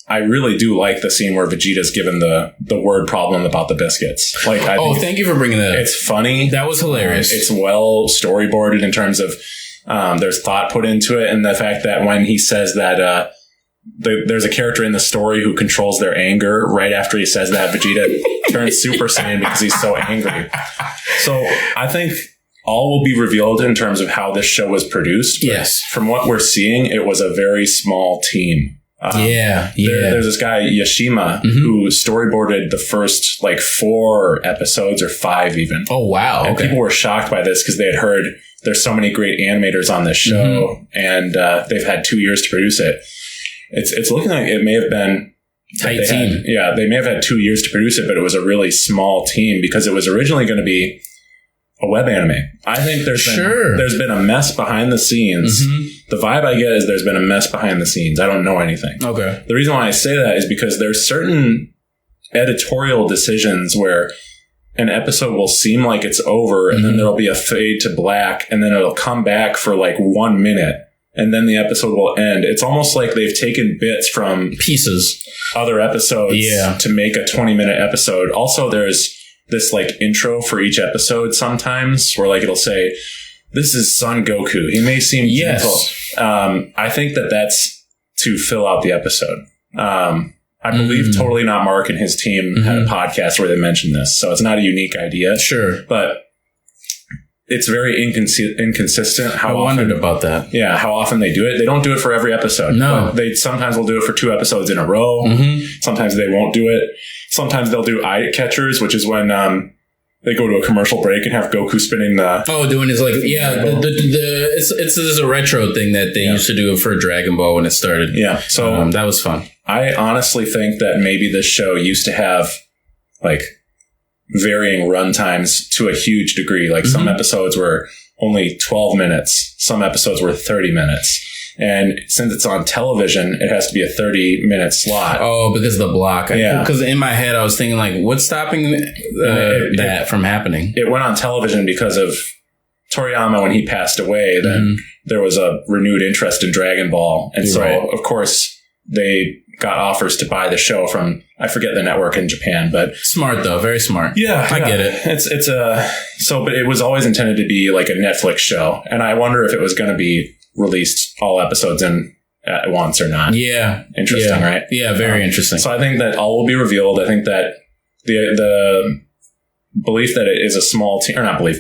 I really do like the scene where Vegeta's given the word problem about the biscuits. Like, thank you for bringing that up. It's funny. That was hilarious. It's well storyboarded in terms of there's thought put into it, and the fact that when he says that there's a character in the story who controls their anger, right after he says that, Vegeta turns Super Saiyan because he's so angry. So I think all will be revealed in terms of how this show was produced. Yes. From what we're seeing, it was a very small team. There's this guy, Yashima, mm-hmm. who storyboarded the first like 4 episodes or 5 even. Oh, wow. And people were shocked by this because they had heard there's so many great animators on this show, mm-hmm. and they've had 2 years to produce it. It's looking like it may have been tight team. They may have had 2 years to produce it, but it was a really small team because it was originally going to be a web anime. I think there's been a mess behind the scenes. Mm-hmm. The vibe I get is there's been a mess behind the scenes. I don't know anything. Okay. The reason why I say that is because there's certain editorial decisions where an episode will seem like it's over, and mm-hmm. then there'll be a fade to black, and then it'll come back for like 1 minute, and then the episode will end. It's almost like they've taken bits from pieces, other episodes to make a 20-minute episode. Also, there's this like intro for each episode sometimes where like it'll say, this is Son Goku. He may seem gentle. I think that's to fill out the episode. I believe Totally Not Mark and his team mm-hmm. had a podcast where they mentioned this. So it's not a unique idea. Sure. But it's very inconsistent. I wondered about that. Yeah, how often they do it. They don't do it for every episode. No. But they sometimes will do it for 2 episodes in a row. Mm-hmm. Sometimes they won't do it. Sometimes they'll do eye catchers, which is when they go to a commercial break and have Goku spinning the... Oh, doing his like... Yeah, it's a retro thing that they used to do for Dragon Ball when it started. Yeah, so... that was fun. I honestly think that maybe this show used to have like varying run times to a huge degree. Like mm-hmm. some episodes were only 12 minutes. Some episodes were 30 minutes. And since it's on television, it has to be a 30-minute slot. Oh, because of the block. Yeah. Because in my head, I was thinking, like, what's stopping that from happening? It went on television because of Toriyama. When he passed away, then there was a renewed interest in Dragon Ball. And of course, they got offers to buy the show from, I forget the network in Japan, but... Smart, though. Very smart. Yeah. I get it. But it was always intended to be like a Netflix show. And I wonder if it was going to be released all episodes in at once or not. Yeah. Interesting, right? Yeah, very interesting. So I think that all will be revealed. I think that the belief that it is a small team, or not belief,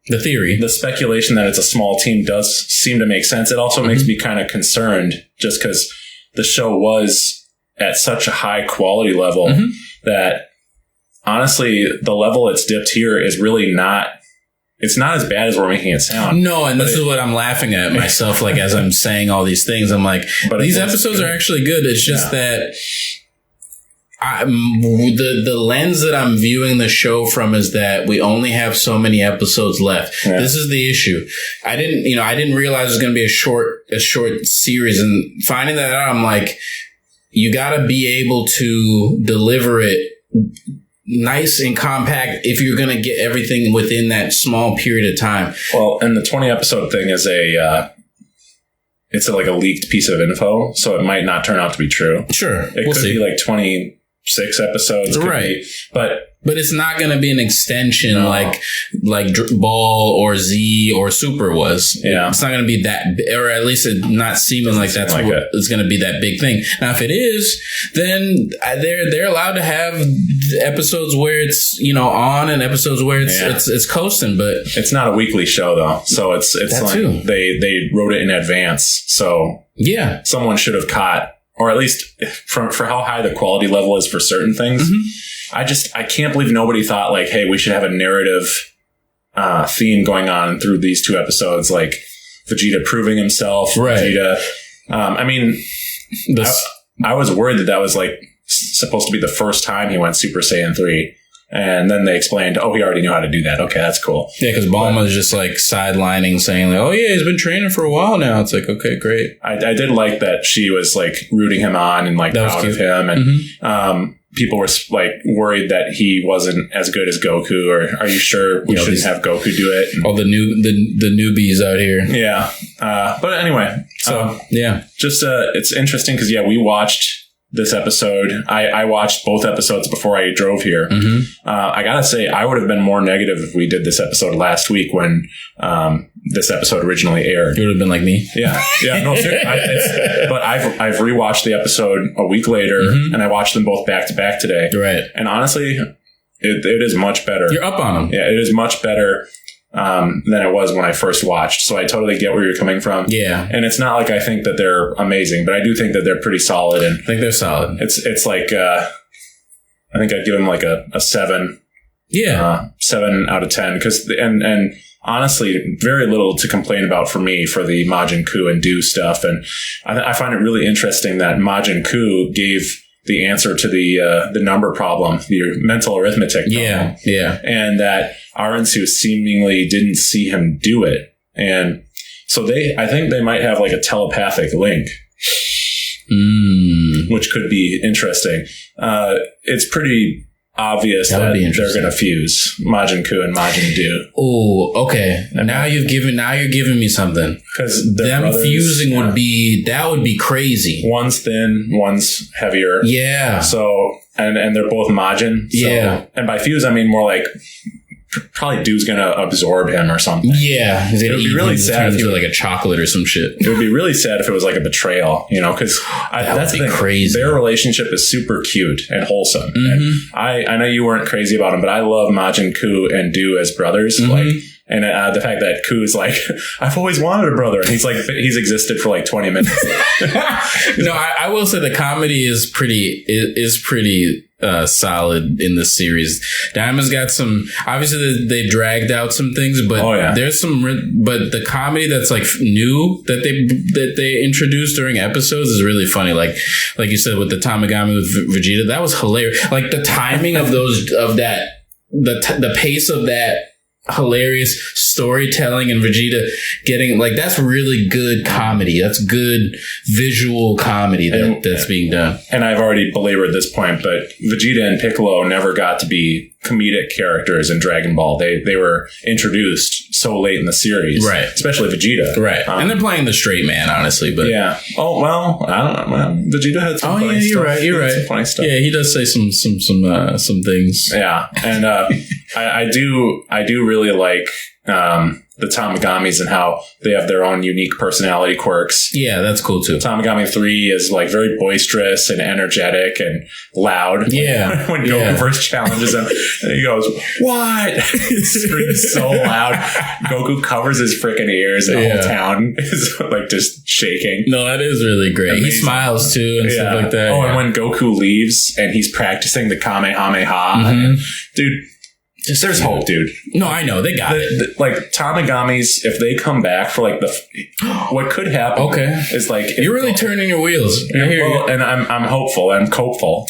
the theory, the speculation that it's a small team does seem to make sense. It also makes me kind of concerned just because the show was at such a high quality level that honestly, the level it's dipped here is really not, it's not as bad as we're making it sound. No, and this is what I'm laughing at myself, like as I'm saying all these things, I'm like, but these episodes are actually good. It's just that the lens that I'm viewing the show from is that we only have so many episodes left. Yeah. This is the issue. I didn't realize it was going to be a short series, and finding that out, I'm like, you got to be able to deliver it nice and compact if you're going to get everything within that small period of time. Well, and the 20 episode thing is it's like a leaked piece of info, so it might not turn out to be true. Sure. It could be like 26 episodes. Right. But it's not going to be an extension like Ball or Z or Super was. Yeah. It's not going to be that, or at least it not seeming like that's like it's going to be that big thing. Now, if it is, then they're allowed to have episodes where it's, on, and episodes where it's coasting, but it's not a weekly show though. So it's like too. They wrote it in advance. So yeah, someone should have caught, or at least for how high the quality level is for certain things. I can't believe nobody thought like, hey, we should have a narrative theme going on through these two episodes, like Vegeta proving himself. Right. Vegeta. I was worried that was like supposed to be the first time he went Super Saiyan 3. And then they explained, he already knew how to do that. Okay, that's cool. Yeah, because Bulma's just like sidelining, saying like, oh yeah, he's been training for a while now. It's like, okay, great. I did like that she was like rooting him on and like proud of him. And people were like worried that he wasn't as good as Goku, or are you sure we shouldn't have Goku do it? And all the newbies out here. Yeah. But anyway, so yeah, just it's interesting because we watched this episode. I watched both episodes before I drove here. I gotta say, I would have been more negative if we did this episode last week when this episode originally aired. You would have been like me. Yeah. No, but I've rewatched the episode a week later, and I watched them both back to back today. Right. And honestly, it is much better. You're up on them. Yeah, it is much better than it was when I first watched. So I totally get where you're coming from. Yeah. And it's not like I think that they're amazing, but I do think that they're pretty solid. And I think they're solid. It's like, I think I'd give them like a 7. Yeah. 7 out of 10. And honestly, very little to complain about for me for the Majin Ku and Do stuff. And I find it really interesting that Majin Ku gave the answer to the number problem, your mental arithmetic problem. Yeah. And that Arensu seemingly didn't see him do it. And so I think they might have like a telepathic link, which could be interesting. It's pretty obvious that they're going to fuse Majin Ku and Majin Do. Oh, okay. Now you're giving me something. Because them fusing would be crazy. One's thin, one's heavier. Yeah. So and they're both Majin. So, yeah. And by fuse, I mean more like probably Dude's going to absorb him or something. Yeah. It would be really sad if he was like a chocolate or some shit. It would be really sad if it was like a betrayal, because that's the thing. Crazy. Their relationship is super cute and wholesome. And I know you weren't crazy about him, but I love Majin Ku and Do as brothers. And the fact that Ku is like, I've always wanted a brother. And he's existed for like 20 minutes. No, I will say the comedy is pretty solid in the series. Daima's got some, obviously they dragged out some things, but there's but the comedy that's like new that they introduced during episodes is really funny. Like you said with the Tamagami with Vegeta, that was hilarious. Like the timing of the pace of that hilarious storytelling and Vegeta getting that's really good comedy. That's good visual comedy that's being done. And I've already belabored this point, but Vegeta and Piccolo never got to be comedic characters in Dragon Ball. They were introduced so late in the series, right? Especially Vegeta, right? And they're playing the straight man, honestly. But yeah. Oh well, I don't know. Well, Vegeta had some. Funny stuff. You're right. Some funny stuff. Yeah, he does say some things. Yeah, and I do really like the Tamagamis and how they have their own unique personality quirks. Yeah, that's cool too. Tamagami 3 is like very boisterous and energetic and loud. Yeah. When Goku first challenges him, and he goes, "What?" He screams so loud. Goku covers his freaking ears, and the whole town is like just shaking. No, that is really great. Amazing. He smiles too and stuff like that. Oh, and when Goku leaves and he's practicing the Kamehameha, dude. There's hope, dude. No, I know. They got it. Like, Tamagamis, if they come back for, like, what could happen is, like... You're really turning your wheels. I hear you. And I'm hopeful. I'm copeful.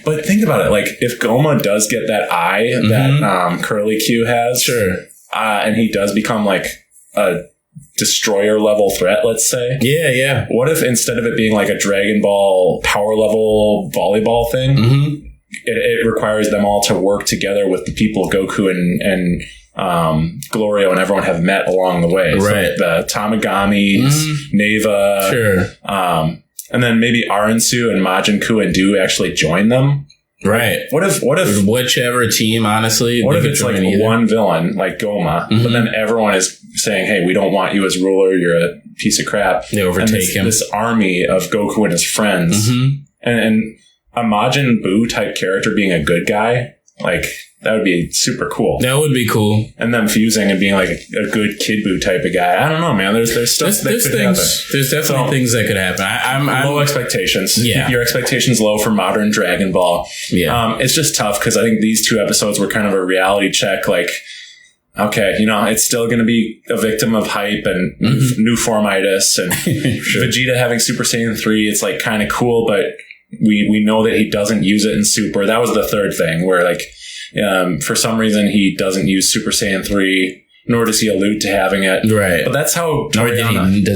But think about it. Like, if Goma does get that eye that Curly Q has... Sure. And he does become, like, a destroyer level threat, let's say. Yeah. What if instead of it being, like, a Dragon Ball power level volleyball thing... It requires them all to work together with the people Goku and Glorio and everyone have met along the way. Right. So the Tamagamis, Neva. Sure. And then maybe Aransu and Majin Ku and Do actually join them. Right. What if whichever team, honestly, what if it's like one villain, like Goma, but then everyone is saying, "Hey, we don't want you as ruler. You're a piece of crap." They overtake him. This army of Goku and his friends, and a Majin Buu type character being a good guy, like that would be super cool. That would be cool. And them fusing and being like a good Kid Buu type of guy. I don't know, man. There's stuff that could happen. There's definitely things that could happen. I'm low expectations. Yeah. Your expectations low for modern Dragon Ball. Yeah. It's just tough because I think these 2 episodes were kind of a reality check. Like, okay, it's still going to be a victim of hype and new formitis and Vegeta having Super Saiyan 3. It's like kind of cool, but we know that he doesn't use it in Super. That was the third thing where like for some reason he doesn't use Super Saiyan 3, nor does he allude to having it. Right. But that's how does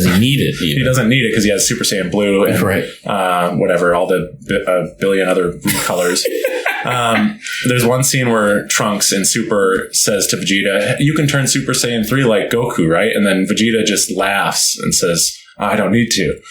he need it either. He doesn't need it because he has Super Saiyan Blue and whatever, all the billion other colors. There's one scene where Trunks in Super says to Vegeta, "You can turn Super Saiyan 3 like Goku, right?" And then Vegeta just laughs and says, "I don't need to."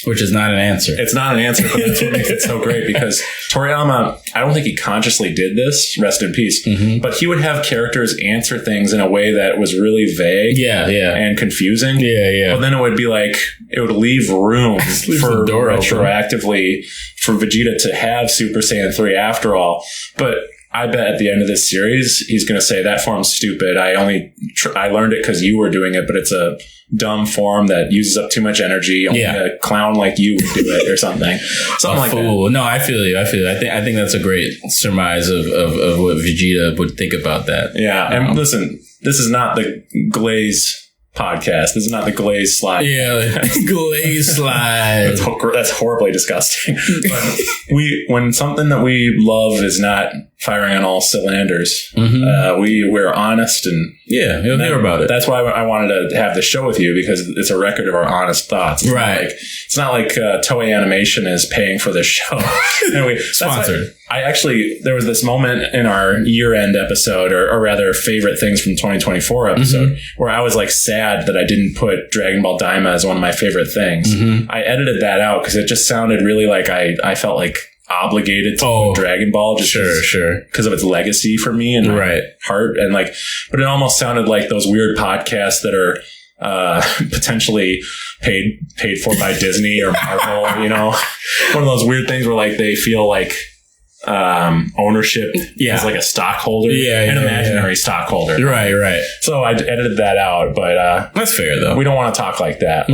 Which is not an answer. It's not an answer, but that's what makes it so great because Toriyama, I don't think he consciously did this, rest in peace, but he would have characters answer things in a way that was really vague and confusing. Yeah. But then it would be like, it would leave room for retroactively for Vegeta to have Super Saiyan 3 after all. But I bet at the end of this series, he's going to say that form's stupid. I learned it because you were doing it, but it's a dumb form that uses up too much energy. Only a clown like you would do it or something. Something like that. No, I feel you. I think that's a great surmise of what Vegeta would think about that. Yeah. And listen, this is not the Glaze podcast. This is not the Glaze Slide. Yeah, Glaze Slide. That's horribly disgusting. But when something that we love is not firing on all cylinders, we're honest and you'll hear about it. That's why I wanted to have this show with you because it's a record of our honest thoughts. It's not like Toei Animation is paying for this show. Anyway, sponsored. There was this moment in our year-end episode, or rather favorite things from 2024 episode, where I was like sad that I didn't put Dragon Ball Daima as one of my favorite things. I edited that out because it just sounded really like I felt like obligated to Dragon Ball just because of its legacy for me and my heart, and like, but it almost sounded like those weird podcasts that are potentially paid for by Disney or Marvel, one of those weird things where like they feel like ownership as like a stockholder, an imaginary stockholder. Right. So I edited that out, but that's fair though. We don't want to talk like that.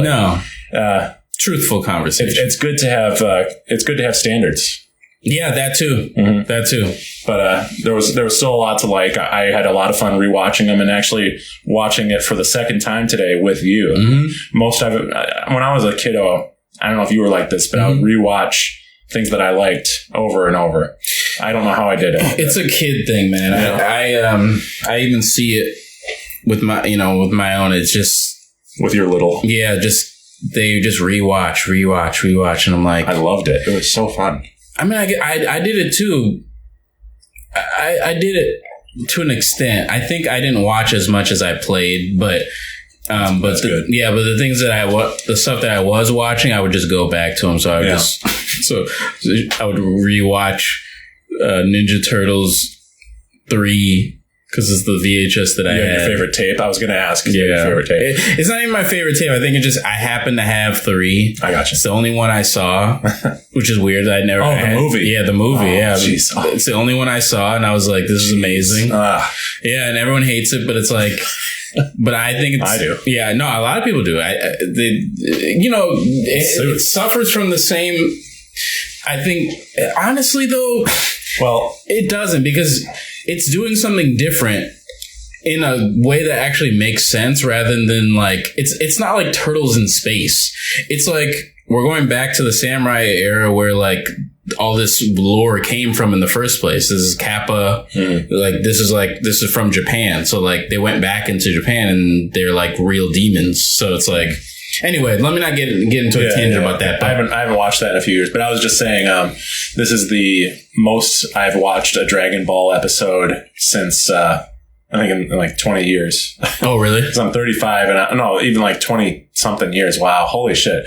Truthful conversation. It's good to have standards. Yeah, that too. That too. But there was still a lot to like. I had a lot of fun rewatching them and actually watching it for the second time today with you. Most of it, when I was a kiddo, I don't know if you were like this, but I would rewatch things that I liked over and over. I don't know how I did it. It's a kid thing, man. I even see it with my own. It's just with your little they just rewatch, and I'm like, I loved it. It was so fun. I mean, I did it too. I did it to an extent. I think I didn't watch as much as I played, but that's good. Yeah, but the things that the stuff that I was watching, I would just go back to them. So I would so I would rewatch Ninja Turtles 3 because it's the VHS that I had. Your favorite tape? I was going to ask. Your favorite tape. It's not even my favorite tape. I think I happen to have 3. I got you. It's the only one I saw, which is weird. I never. The movie. Yeah, the movie. Yeah, geez. It's the only one I saw, and I was like, "This is amazing." Yeah, and everyone hates it, but it's like. But I think it's... I do. Yeah, no, a lot of people do. It suffers from the same... I think, honestly, though... Well... It doesn't, because it's doing something different in a way that actually makes sense rather than, like... It's not like Turtles in Space. It's like, we're going back to the samurai era where, like... all this lore came from in the first place. This is Kappa. This is from Japan. So like they went back into Japan and they're like real demons. So it's like, anyway, let me not get into a tangent about that. But I haven't watched that in a few years, but I was just saying, this is the most I've watched a Dragon Ball episode since, I think in like 20 years. Oh, really? Because I'm 35 and even like 20 something years. Wow. Holy shit.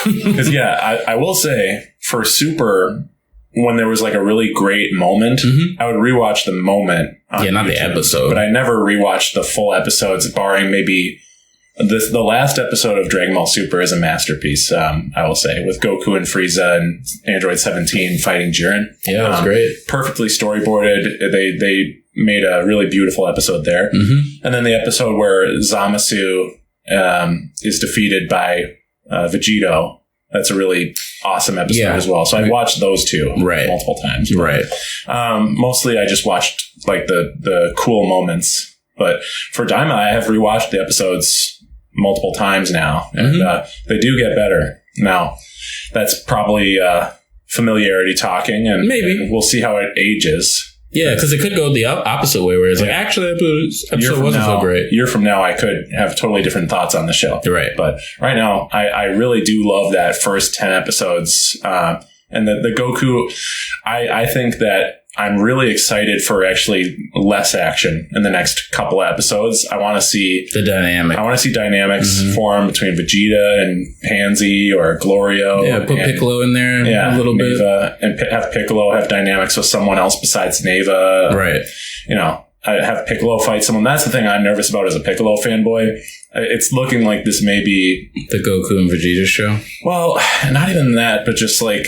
Because I will say for Super, when there was like a really great moment, I would rewatch the moment. Yeah, not the episode. But I never rewatched the full episodes, barring maybe the last episode of Dragon Ball Super is a masterpiece, I will say, with Goku and Frieza and Android 17 fighting Jiren. Yeah, it was great. Perfectly storyboarded. They made a really beautiful episode there. And then the episode where Zamasu is defeated by Vegeta. That's a really awesome episode as well. So I watched those two multiple times. Right. Mostly I just watched like the cool moments. But for Daima, I have rewatched the episodes multiple times now. And they do get better. Now, that's probably familiarity talking. And maybe we'll see how it ages. Yeah, because it could go the opposite way, where it's like, actually, that episode wasn't so great. A year from now, I could have totally different thoughts on the show. Right. But right now, I really do love that first 10 episodes. And the Goku, I think that I'm really excited for actually less action in the next couple of episodes. I want to see the dynamic. I want to see dynamics form between Vegeta and Pansy or Glorio. Yeah, put Piccolo in there a little Neva, bit. And have Piccolo have dynamics with someone else besides Neva. Right. Have Piccolo fight someone. That's the thing I'm nervous about as a Piccolo fanboy. It's looking like this may be the Goku and Vegeta show. Well, not even that, but just like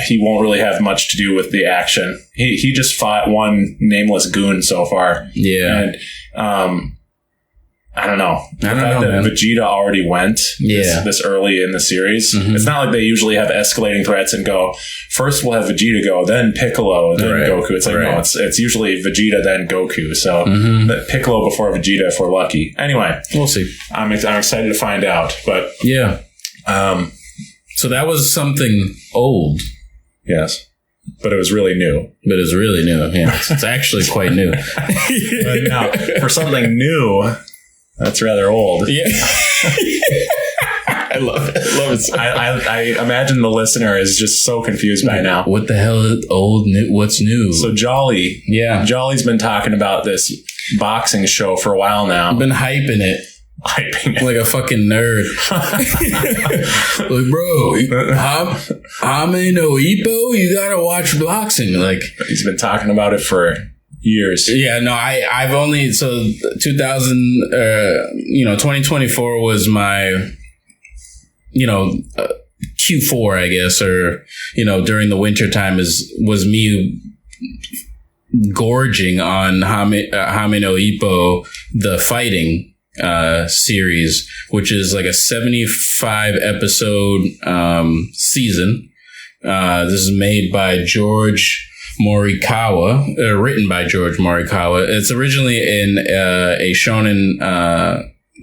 he won't really have much to do with the action. He just fought one nameless goon so far. Yeah, and I don't know. The fact that Vegeta already went this early in the series. It's not like they usually have escalating threats and go, first we'll have Vegeta go, then Piccolo, then Goku. It's like, no, it's usually Vegeta, then Goku. So Piccolo before Vegeta if we're lucky. Anyway. We'll see. I'm excited to find out. But yeah. So that was something old. Yes. But it was really new. Yeah. It's actually quite new. But now, for something new... That's rather old. Yeah. I love it. I imagine the listener is just so confused by now. What the hell is old? What's new? So Jolly. Yeah. Jolly's been talking about this boxing show for a while now. I've been hyping it. Like a fucking nerd. Like, bro, Hajime No Ippo, you gotta watch boxing. Like, he's been talking about it for years. Yeah, no, I've only, 2024 was my, Q4, I guess, or, during the winter time was me gorging on Hajime No Ippo, the fighting series, which is like a 75 episode season. This is made by George Morikawa, written by George Morikawa. It's originally in a shonen,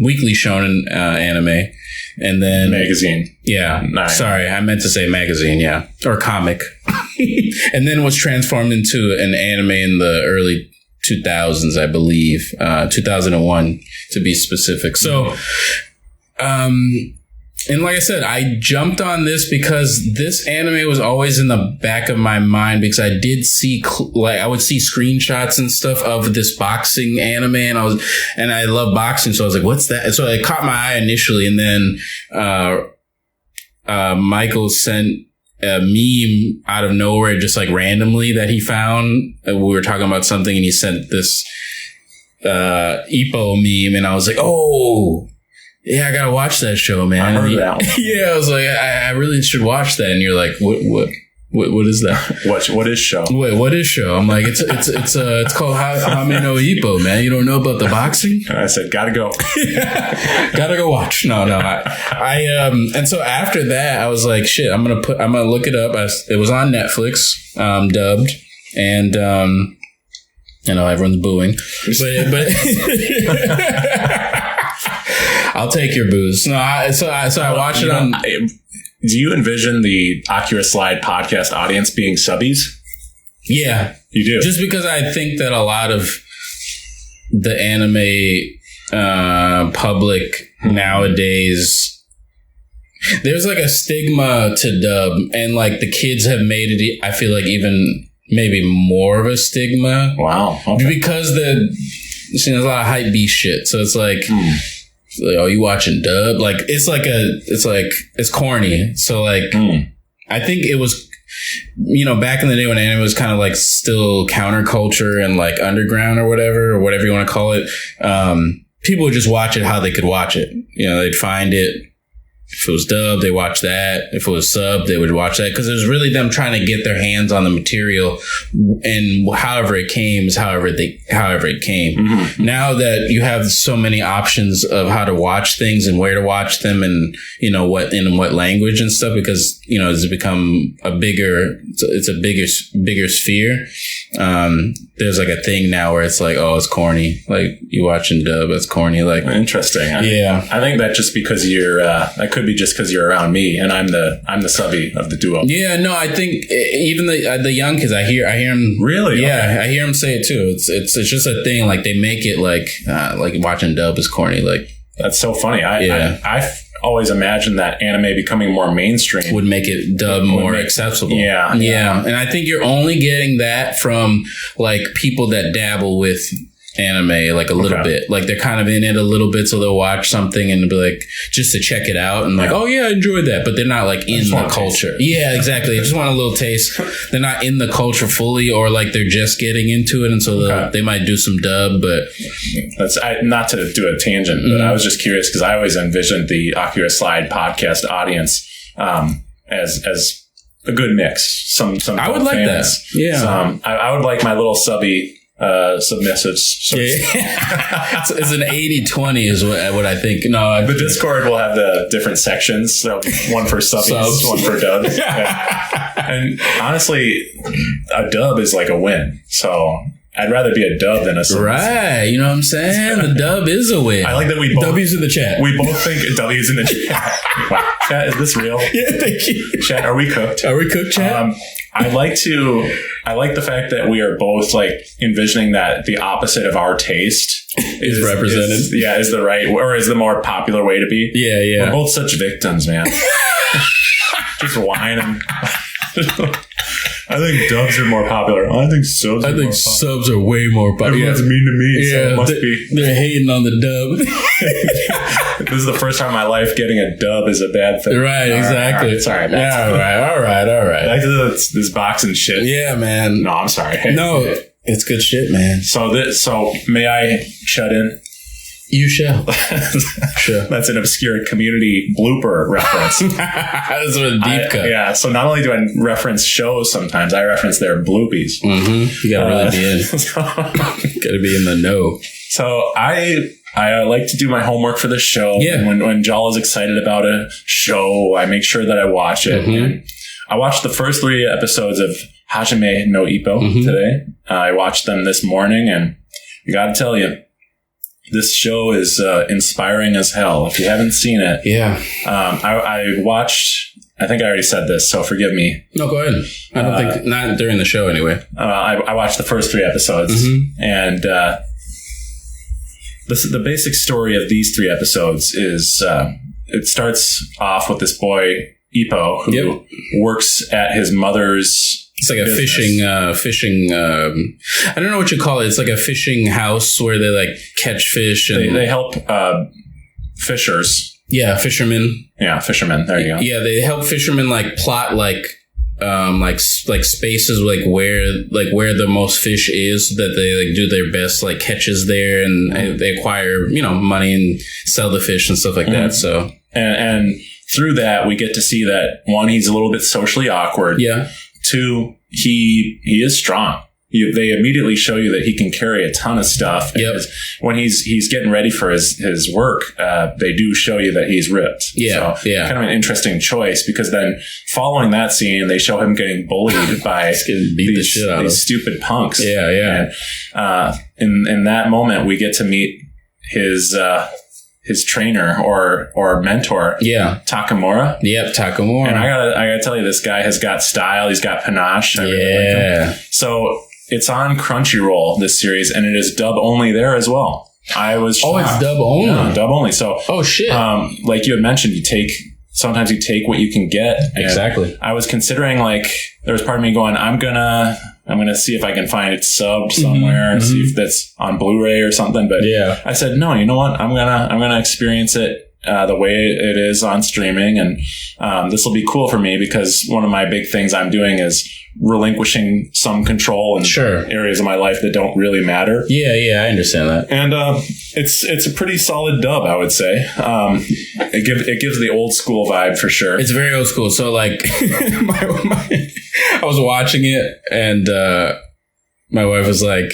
weekly shonen anime, and then magazine. Yeah, sorry, I meant to say magazine. Yeah, or comic, and then was transformed into an anime in the early 2000s, I believe, 2001 to be specific. So, and like I said, I jumped on this because this anime was always in the back of my mind because I did see, I would see screenshots and stuff of this boxing anime, and I love boxing, so I was like, what's that? And so it caught my eye initially, and then Michael sent a meme out of nowhere, just like randomly that he found. We were talking about something and he sent this Ippo meme, and I was like, oh, yeah, I gotta watch that show, man. I heard that one. Yeah, I was like, I really should watch that. And you're like, what is that? What is show? Wait, what is show? I'm like, it's called Hajime No Ippo, man. You don't know about the boxing? And I said, gotta go. Gotta go watch. No. And so after that, I was like, shit, I'm gonna look it up. It was on Netflix, dubbed, and everyone's booing, but I'll take your boos. No, so I watched it on. Do you envision the Akira Slide podcast audience being subbies? Yeah, you do. Just because I think that a lot of the anime public nowadays, there's like a stigma to dub, and like the kids have made it, I feel like, even maybe more of a stigma. Wow. Okay. Because there's a lot of hype beast shit. So it's like, oh, you watching dub? Like, it's corny. So like, I think it was, back in the day when anime was kind of like still counterculture and like underground or whatever you want to call it. People would just watch it how they could watch it. They'd find it. If it was dubbed, they watch that. If it was subbed, they would watch that. Because it was really them trying to get their hands on the material, and however it came is however it came. Mm-hmm. Now that you have so many options of how to watch things and where to watch them, and what language and stuff, because it's become a bigger sphere. There's like a thing now where it's like, oh, it's corny. Like, you watching dub, it's corny. Like, interesting. I think that just because that could be just because you're around me and I'm the subby of the duo. Yeah, no, I think even the young kids, I hear them. Really? Yeah, okay. I hear them say it too. It's just a thing. Like, they make it like watching dub is corny. Like, that's so funny. I always imagined that anime becoming more mainstream would make it dub more accessible. Yeah. And I think you're only getting that from like people that dabble with anime like a little bit. Like, they're kind of in it a little bit, so they'll watch something and be like, just to check it out, and like, oh yeah, I enjoyed that, but they're not like in the culture. Yeah, exactly. They just want a little taste. They're not in the culture fully, or like they're just getting into it, and so they might do some dub. But that's not to do a tangent, but I was just curious because I always envisioned the Akira Slide podcast audience as a good mix. Some I would like that. Yeah, I would like my little subby submissive. It's an 80-20 is what I think. No, the Discord will have the different sections. So one for subs, one for dubs. Yeah. And honestly, a dub is like a win. So I'd rather be a dub than a sub. Right. You know what I'm saying? The dub is a win. I like that we both... W's in the chat. We both think W's in the chat. Wow. Chat, is this real? Yeah, thank you. Chat, are we cooked? Are we cooked, chat? I like the fact that we are both like envisioning that the opposite of our taste is represented. Is the right, or is the more popular way to be. Yeah. We're both such victims, man. Just whining. I think dubs are more popular. I think subs are more popular. Subs are way more popular. Everyone's mean to me, so it must be. They're hating on the dub. This is the first time in my life getting a dub is a bad thing. Right, exactly. All right, sorry. All right. Back to this boxing shit. Yeah, man. No, I'm sorry. No, it's good shit, man. So may I shut in? You shall. Sure. That's an obscure Community blooper reference. That's a deep cut. Yeah. So not only do I reference shows sometimes, I reference their bloopies. Mm-hmm. You gotta really be in. Gotta be in the know. So I like to do my homework for the show. Yeah. When Jallah is excited about a show, I make sure that I watch it. Mm-hmm. And I watched the first 3 episodes of Hajime No Ippo today. I watched them this morning, and I gotta tell you, this show is inspiring as hell. If you haven't seen it, I watched. I think I already said this, so forgive me. No, go ahead. I don't think not during the show anyway. I watched the first 3 episodes, and the basic story of these 3 episodes is it starts off with this boy Ippo who works at his mother's. It's like a fishing. I don't know what you call it. It's like a fishing house where they like catch fish and they help fishers. Yeah, fishermen. Yeah, fishermen. There you go. Yeah, they help fishermen like plot like like spaces like where the most fish is, so that they like do their best like catches there, and they acquire money and sell the fish and stuff like that. So and through that we get to see that, one, he's a little bit socially awkward. Yeah. Two, he is strong. They immediately show you that he can carry a ton of stuff. Yep. When he's getting ready for his work, they do show you that he's ripped. Yeah. So kind of an interesting choice, because then following that scene, they show him getting bullied by these stupid punks. Yeah, yeah. And in that moment, we get to meet his trainer or mentor. Yeah. Takamura. Yep, Takamura. And I gotta tell you, this guy has got style. He's got panache. I really like him. So it's on Crunchyroll, this series, and it is dub only there as well. I was shocked. It's dub only? Yeah, dub only. So, shit. Like you had mentioned, sometimes you take what you can get. Exactly. I was considering, like, there was part of me going, I'm gonna see if I can find it subbed somewhere, see if that's on Blu-ray or something. But I said, no, you know what? I'm gonna experience it the way it is on streaming, and this will be cool for me, because one of my big things I'm doing is relinquishing some control in areas of my life that don't really matter. Yeah, I understand that. And it's a pretty solid dub, I would say. It gives the old school vibe for sure. It's very old school. So like, I was watching it, and my wife was like,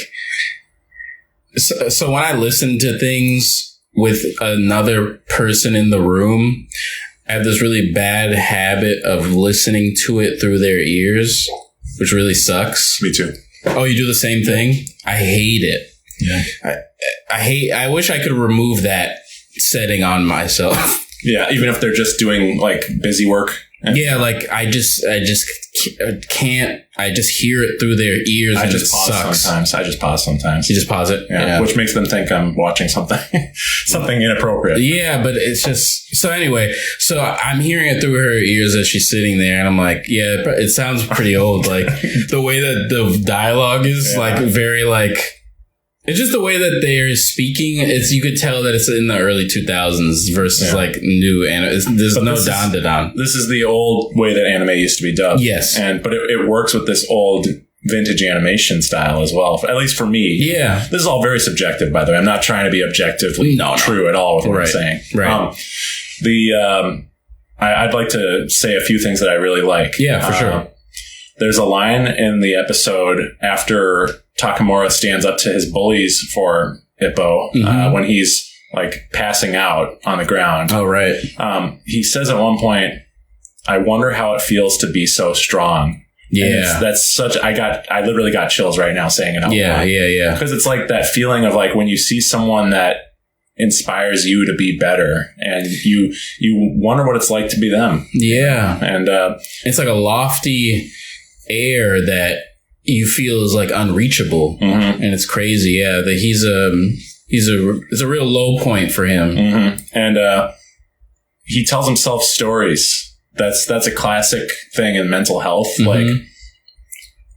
so when I listen to things with another person in the room, I have this really bad habit of listening to it through their ears, which really sucks. Me too. Oh, you do the same thing? I hate it. Yeah. I wish I could remove that setting on myself. Yeah, even if they're just doing like busy work. Yeah, like I just can't. I just hear it through their ears. I just pause sometimes. You just pause it, yeah. Which makes them think I'm watching something inappropriate. Yeah, but it's just so. Anyway, so I'm hearing it through her ears as she's sitting there, and I'm like, yeah, it sounds pretty old. Like the way that the dialogue is, like very like. It's just the way that they're speaking. You could tell that it's in the early 2000s versus like new anime. There's no dan. This is the old way that anime used to be dubbed. Yes. But it works with this old vintage animation style as well, at least for me. Yeah. This is all very subjective, by the way. I'm not trying to be objectively true at all with what I'm saying. Right. I'd like to say a few things that I really like. Yeah, for sure. There's a line in the episode after Takamura stands up to his bullies for Ippo when he's like passing out on the ground. Oh, right. He says at one point, I wonder how it feels to be so strong. Yeah. That's such, I literally got chills right now saying it out loud. Yeah. Because it's like that feeling of like when you see someone that inspires you to be better, and you wonder what it's like to be them. Yeah. And it's like a lofty air that you feel is like unreachable, and it's crazy. Yeah, that it's a real low point for him. And he tells himself stories. That's a classic thing in mental health, like,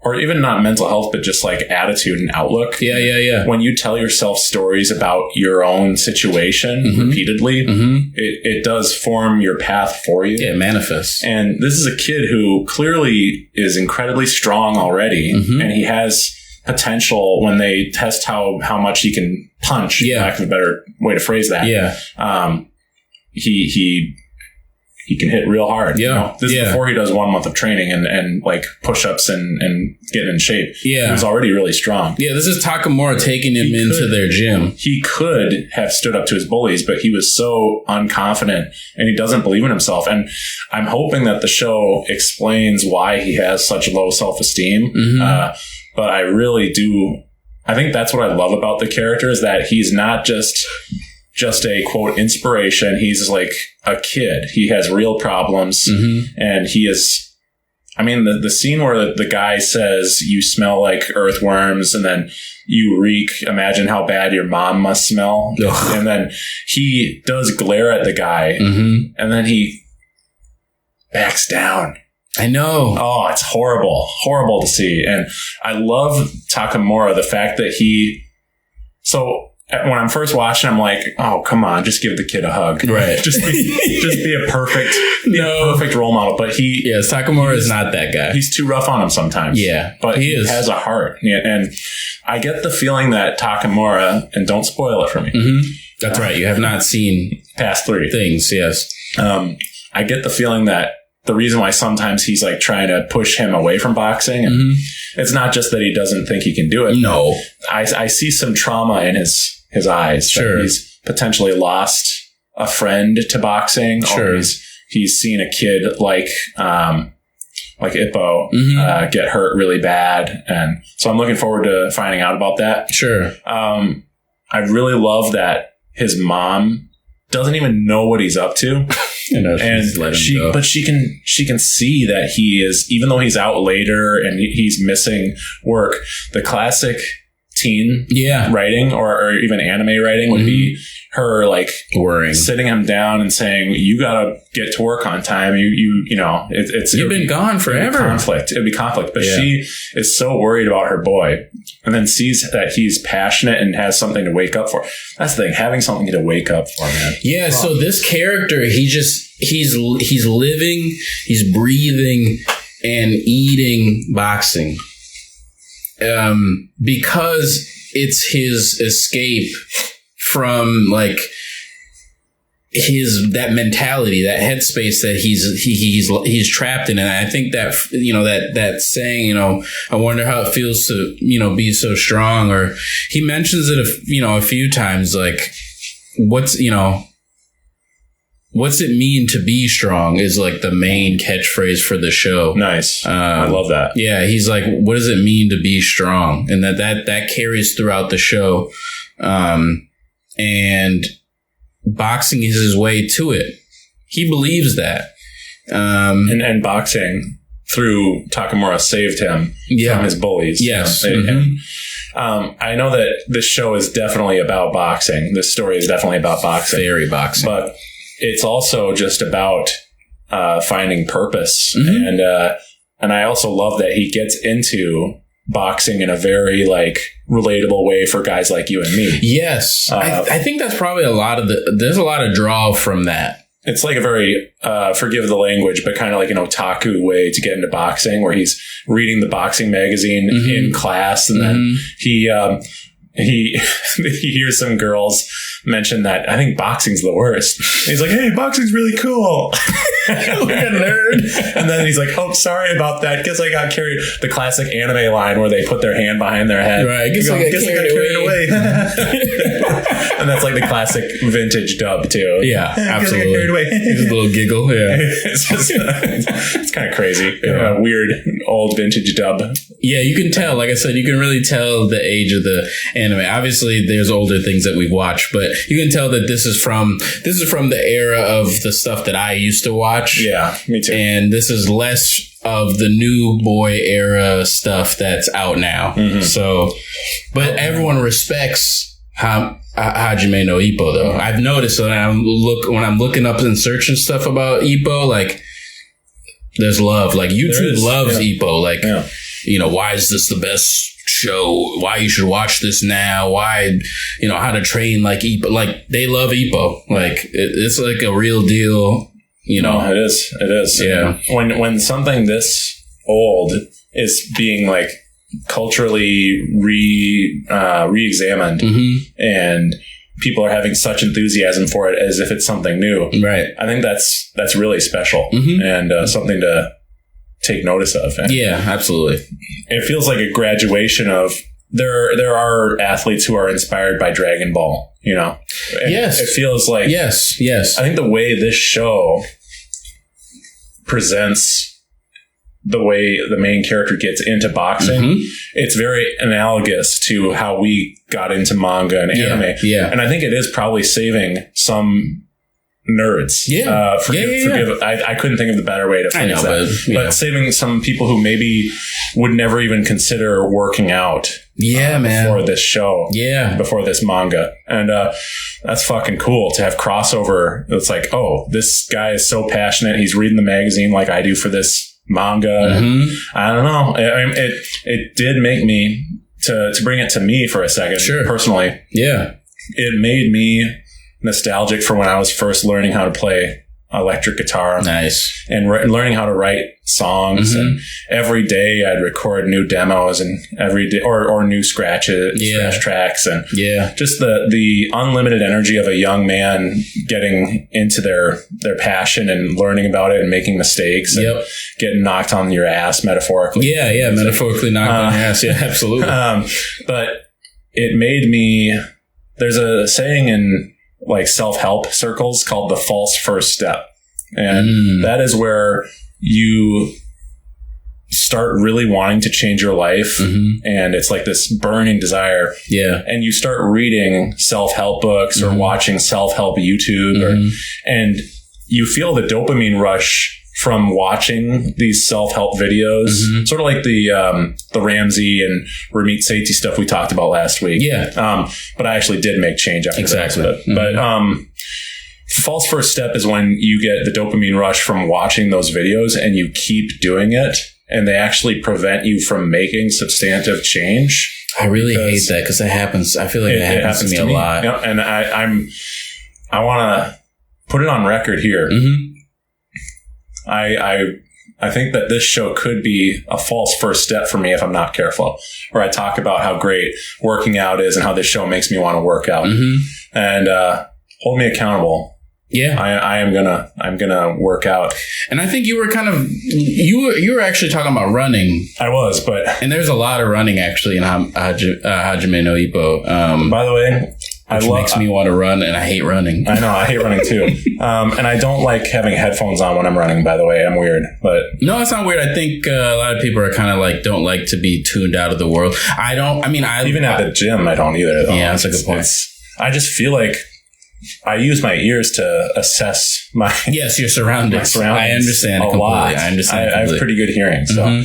or even not mental health, but just like attitude and outlook. Yeah. When you tell yourself stories about your own situation repeatedly, it does form your path for you. Yeah, it manifests. And this is a kid who clearly is incredibly strong already, and he has potential when they test how much he can punch. Yeah, lack of a better way to phrase that. Yeah, he can hit real hard. Yeah. This is before he does 1 month of training and like push-ups and getting in shape. Yeah. He was already really strong. Yeah, this is Takamura taking him into their gym. He could have stood up to his bullies, but he was so unconfident and he doesn't believe in himself. And I'm hoping that the show explains why he has such low self-esteem. But I really do. I think that's what I love about the character, is that he's not just a quote inspiration. He's like a kid. He has real problems, and he is. I mean, the scene where the guy says, "You smell like earthworms," and then you reek. Imagine how bad your mom must smell. Ugh. And then he does glare at the guy, and then he backs down. I know. Oh, it's horrible to see. And I love Takamura. The fact that when I'm first watching, I'm like, oh, come on, just give the kid a hug. Right. just be a perfect role model. But Takamura is not that guy. He's too rough on him sometimes. Yeah. But he has a heart. Yeah, and I get the feeling that Takamura, and don't spoil it for me. Mm-hmm. That's right. You have not seen past 3 things. Yes. I get the feeling that the reason why sometimes he's like trying to push him away from boxing, and it's not just that he doesn't think he can do it. No. I see some trauma in his eyes. Sure. He's potentially lost a friend to boxing. Sure. Or he's seen a kid like Ippo get hurt really bad. And so I'm looking forward to finding out about that. Sure. I really love that his mom doesn't even know what he's up to. But she can see that he is, even though he's out later and he's missing work, the classic teen writing or even anime writing would be her like worrying, sitting him down and saying, you gotta get to work on time. You've been gone forever. It'd be conflict. But she is so worried about her boy, and then sees that he's passionate and has something to wake up for. That's the thing, having something to wake up for, man. Yeah. So this character, he's living, he's breathing and eating boxing. Because it's his escape from like that mentality, that headspace that he's trapped in. And I think that, that saying, I wonder how it feels to, be so strong, or he mentions it, a few times, like what's it mean to be strong is like the main catchphrase for the show. Nice. I love that. Yeah. He's like, what does it mean to be strong? And that carries throughout the show. And boxing is his way to it. He believes that. And boxing through Takamura saved him from his bullies. Yes. I know that this show is definitely about boxing. This story is definitely about boxing. Very boxing. But it's also just about finding purpose. And I also love that he gets into boxing in a very like relatable way for guys like you and me. Yes. I think that's probably there's a lot of draw from that. It's like a very, forgive the language, but kind of like an otaku way to get into boxing, where he's reading the boxing magazine in class, and then he hears some girls mention that I think boxing's the worst. And he's like, hey, boxing's really cool. Like a nerd. And then he's like, oh, sorry about that. Guess I got carried. The classic anime line where they put their hand behind their head. Right. Guess I got carried away. And that's like the classic vintage dub too. Yeah, absolutely. Just a little giggle. Yeah. It's kind of crazy. Weird old vintage dub. Yeah, you can tell. Like I said, you can really tell the age of the anime. Obviously, there's older things that we've watched, but you can tell that this is from the era of the stuff that I used to watch. Yeah, me too. And this is less of the new boy era stuff that's out now. So, but everyone respects Hajime no Ippo, though. I've noticed when I'm looking up and searching stuff about Ippo, like there's love. Like YouTube loves Ippo. Like, why is this the best show? Why you should watch this now? Why, how to train like Ippo? Like they love Ippo. Like it's like a real deal. No, it is. Yeah. When something this old is being like culturally re-examined and people are having such enthusiasm for it as if it's something new. Right. I think that's really special and something to take notice of. And yeah, absolutely. it feels like a graduation of there are athletes who are inspired by Dragon Ball, And yes. it feels like yes. I think the way this show presents the way the main character gets into boxing, it's very analogous to how we got into manga and anime. Yeah. And I think it is probably saving some nerds. Forgive. I couldn't think of the better way to phrase that. But saving some people who maybe would never even consider working out. Yeah, man. Before this show. Yeah. Before this manga. And that's fucking cool to have crossover. It's like, oh, this guy is so passionate. He's reading the magazine like I do for this manga. I don't know. It did make me to bring it to me for a second. Sure. Personally. Yeah. it made me nostalgic for when I was first learning how to play electric guitar. Nice. And learning how to write songs. And every day I'd record new demos and every day or new scratch tracks, and just the unlimited energy of a young man getting into their passion and learning about it and making mistakes and getting knocked on your ass metaphorically. Metaphorically knocked on your ass. Yeah, absolutely. But it made me, there's a saying in like self-help circles called the false first step. And that is where you start really wanting to change your life. And it's like this burning desire. Yeah. And you start reading self-help books or watching self-help YouTube and you feel the dopamine rush from watching these self-help videos, sort of like the Ramsey and Ramit Sethi stuff we talked about last week. But I actually did make change after that. But false first step is when you get the dopamine rush from watching those videos and you keep doing it, and they actually prevent you from making substantive change. I really hate that because that happens. I feel like it happens to me a lot. Yeah, and I want to put it on record here. I think that this show could be a false first step for me if I'm not careful, where I talk about how great working out is and how this show makes me want to work out, and hold me accountable. Yeah, I'm gonna work out. And I think you were you were actually talking about running. I was, and there's a lot of running actually in Hajime no Ippo. By the way, which makes me want to run, and I hate running. I know, I hate running too. And I don't like having headphones on when I'm running, by the way. I'm weird, but... No, it's not weird. I think a lot of people are kind of like, don't like to be tuned out of the world. Even at the gym, I don't either. Though. Yeah, that's a good point. I just feel like I use my ears to assess my... Yes, your surroundings. I understand a lot. I understand I have pretty good hearing, so...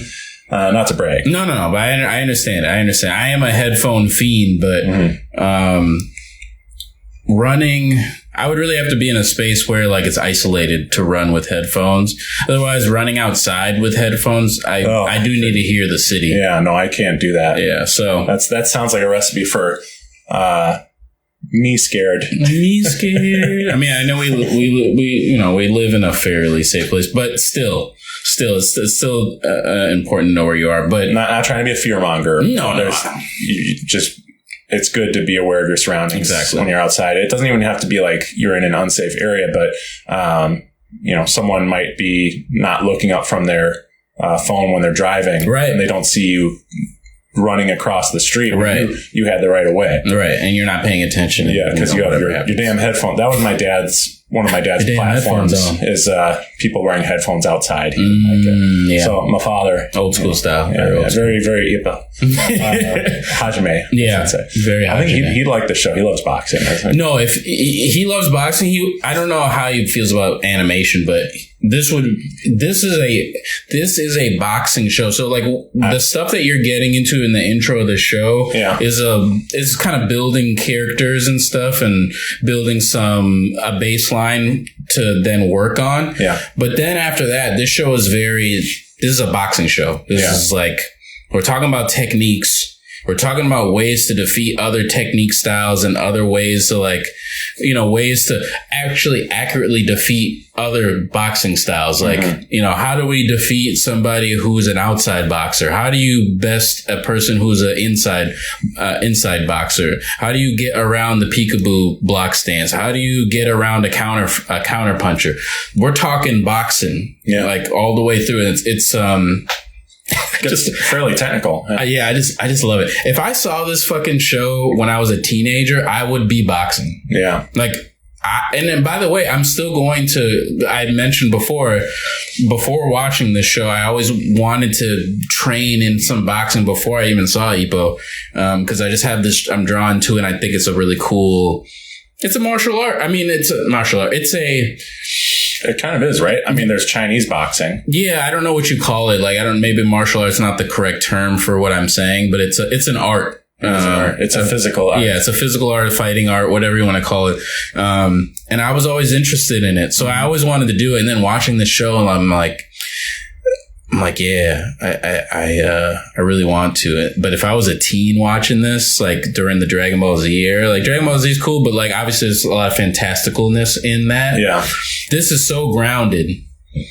not to brag. No, but I understand. I am a headphone fiend, but... running, I would really have to be in a space where like it's isolated to run with headphones. Otherwise, running outside with headphones, I do need to hear the city. Yeah, no, I can't do that. Yeah, so that sounds like a recipe for me scared. Me scared. I mean, I know we live in a fairly safe place, but still, it's still important to know where you are. But not trying to be a fearmonger. No. It's good to be aware of your surroundings when you're outside. It doesn't even have to be like you're in an unsafe area, but, someone might be not looking up from their phone when they're driving. Right. And they don't see you running across the street. Right. You had the right of way. Right. And you're not paying attention. Yeah. Because you have your damn headphone. That was one of my dad's platforms is people wearing headphones outside. So my father, old school style, very very Ippo, Hajime. Very. I think he liked the show. He loves boxing. No, if he loves boxing, I don't know how he feels about animation, but this is a boxing show. So like the stuff that you're getting into in the intro of the show is kind of building characters and stuff and building a baseline to then work on. Yeah. But then after that, this is a boxing show. This is like, we're talking about techniques. We're talking about ways to defeat other technique styles and other ways to ways to actually accurately defeat other boxing styles. Like, how do we defeat somebody who's an outside boxer? How do you best a person who's an inside boxer? How do you get around the peekaboo block stance? How do you get around a counter puncher? We're talking boxing, like all the way through. It's just fairly technical. I just love it. If I saw this fucking show when I was a teenager, I would be boxing. Yeah. Like, and then by the way, I'm still going to, I mentioned before watching this show, I always wanted to train in some boxing before I even saw Ippo. Cause I just have this, I'm drawn to it and I think it's a really cool, it's a martial art. I mean, it's a martial art. It kind of is, right? I mean, there's Chinese boxing. Yeah, I don't know what you call it. Like, maybe martial art's not the correct term for what I'm saying, but it's an art. It's a physical art. Yeah, it's a physical art, fighting art, whatever you want to call it. And I was always interested in it. So I always wanted to do it. And then watching the show, I'm like, like, yeah, I really want to. But if I was a teen watching this, like during the Dragon Ball Z era, like Dragon Ball Z is cool, but like obviously there's a lot of fantasticalness in that. Yeah. This is so grounded.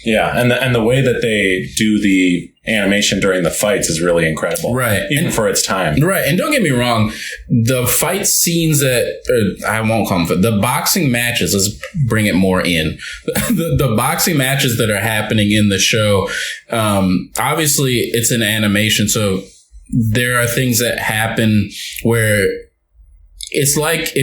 Yeah, and the way that they do the animation during the fights is really incredible. Right. Even for its time. Right. And don't get me wrong, the fight scenes I won't call them, the boxing matches, let's bring it more in. The boxing matches that are happening in the show, obviously it's an animation, so there are things that happen where it's like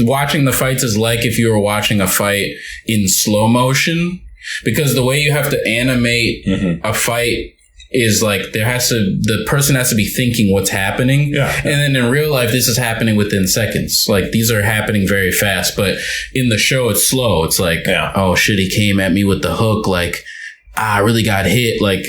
watching the fights is like if you were watching a fight in slow motion. Because the way you have to animate a fight is like the person has to be thinking what's happening. Yeah. And then in real life, this is happening within seconds. Like these are happening very fast, but in the show, it's slow. It's like, oh shit, he came at me with the hook. Like, I really got hit. Like,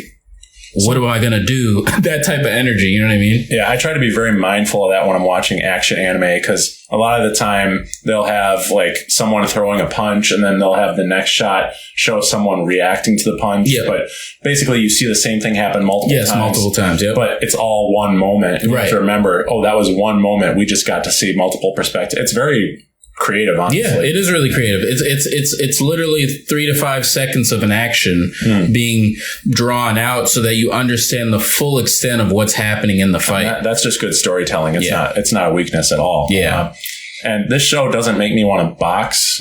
what am I going to do? That type of energy. You know what I mean? Yeah. I try to be very mindful of that when I'm watching action anime, because a lot of the time they'll have like someone throwing a punch and then they'll have the next shot show someone reacting to the punch. Yep. But basically you see the same thing happen multiple times. Yep. But it's all one moment. You have to remember, that was one moment. We just got to see multiple perspectives. It's very creative, honestly. Yeah, it is really creative. It's literally 3 to 5 seconds of an action being drawn out so that you understand the full extent of what's happening in the fight. That's just good storytelling. It's not a weakness at all. Yeah. And this show doesn't make me want to box,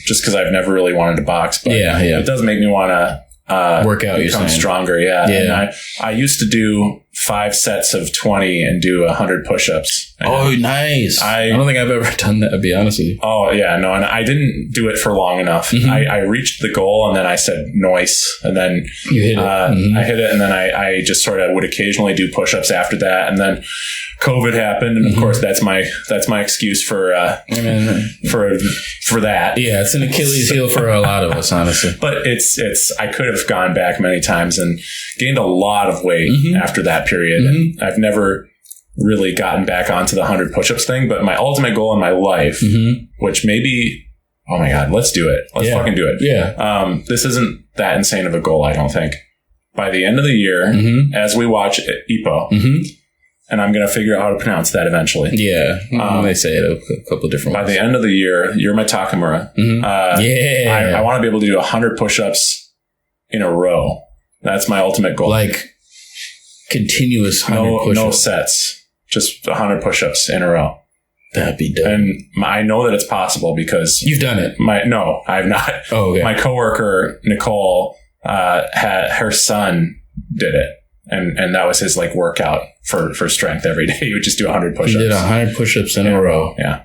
just because I've never really wanted to box. But it does make me want to work out, become stronger. Yeah. And I used to do 5 sets of 20 and do 100 push-ups. Oh, nice. I don't think I've ever done that, to be honest with you. Oh, yeah. No, and I didn't do it for long enough. I reached the goal and then I said, noise. And then you hit it. I hit it. And then I just sort of would occasionally do push-ups after that. And then COVID happened. And of course, that's my excuse for that. Yeah. It's an Achilles heel for a lot of us, honestly. But I could have gone back many times and gained a lot of weight after that period. And I've never really gotten back onto the 100 push-ups thing, but my ultimate goal in my life, which maybe, oh my God, let's do it. Let's fucking do it. Yeah. This isn't that insane of a goal, I don't think. By the end of the year, as we watch Ippo, and I'm going to figure out how to pronounce that eventually. Yeah. They say it a couple of different ways. By the end of the year, you're my Takamura. I want to be able to do 100 push-ups in a row. That's my ultimate goal. Like continuous 100 push-ups. No sets. Just 100 push-ups in a row. That'd be dope. And I know that it's possible because... You've done it. No, I have not. Oh, okay. My coworker, Nicole, her son did it. And that was his like workout for strength every day. He would just do 100 push-ups. He did 100 push-ups in a row. Yeah.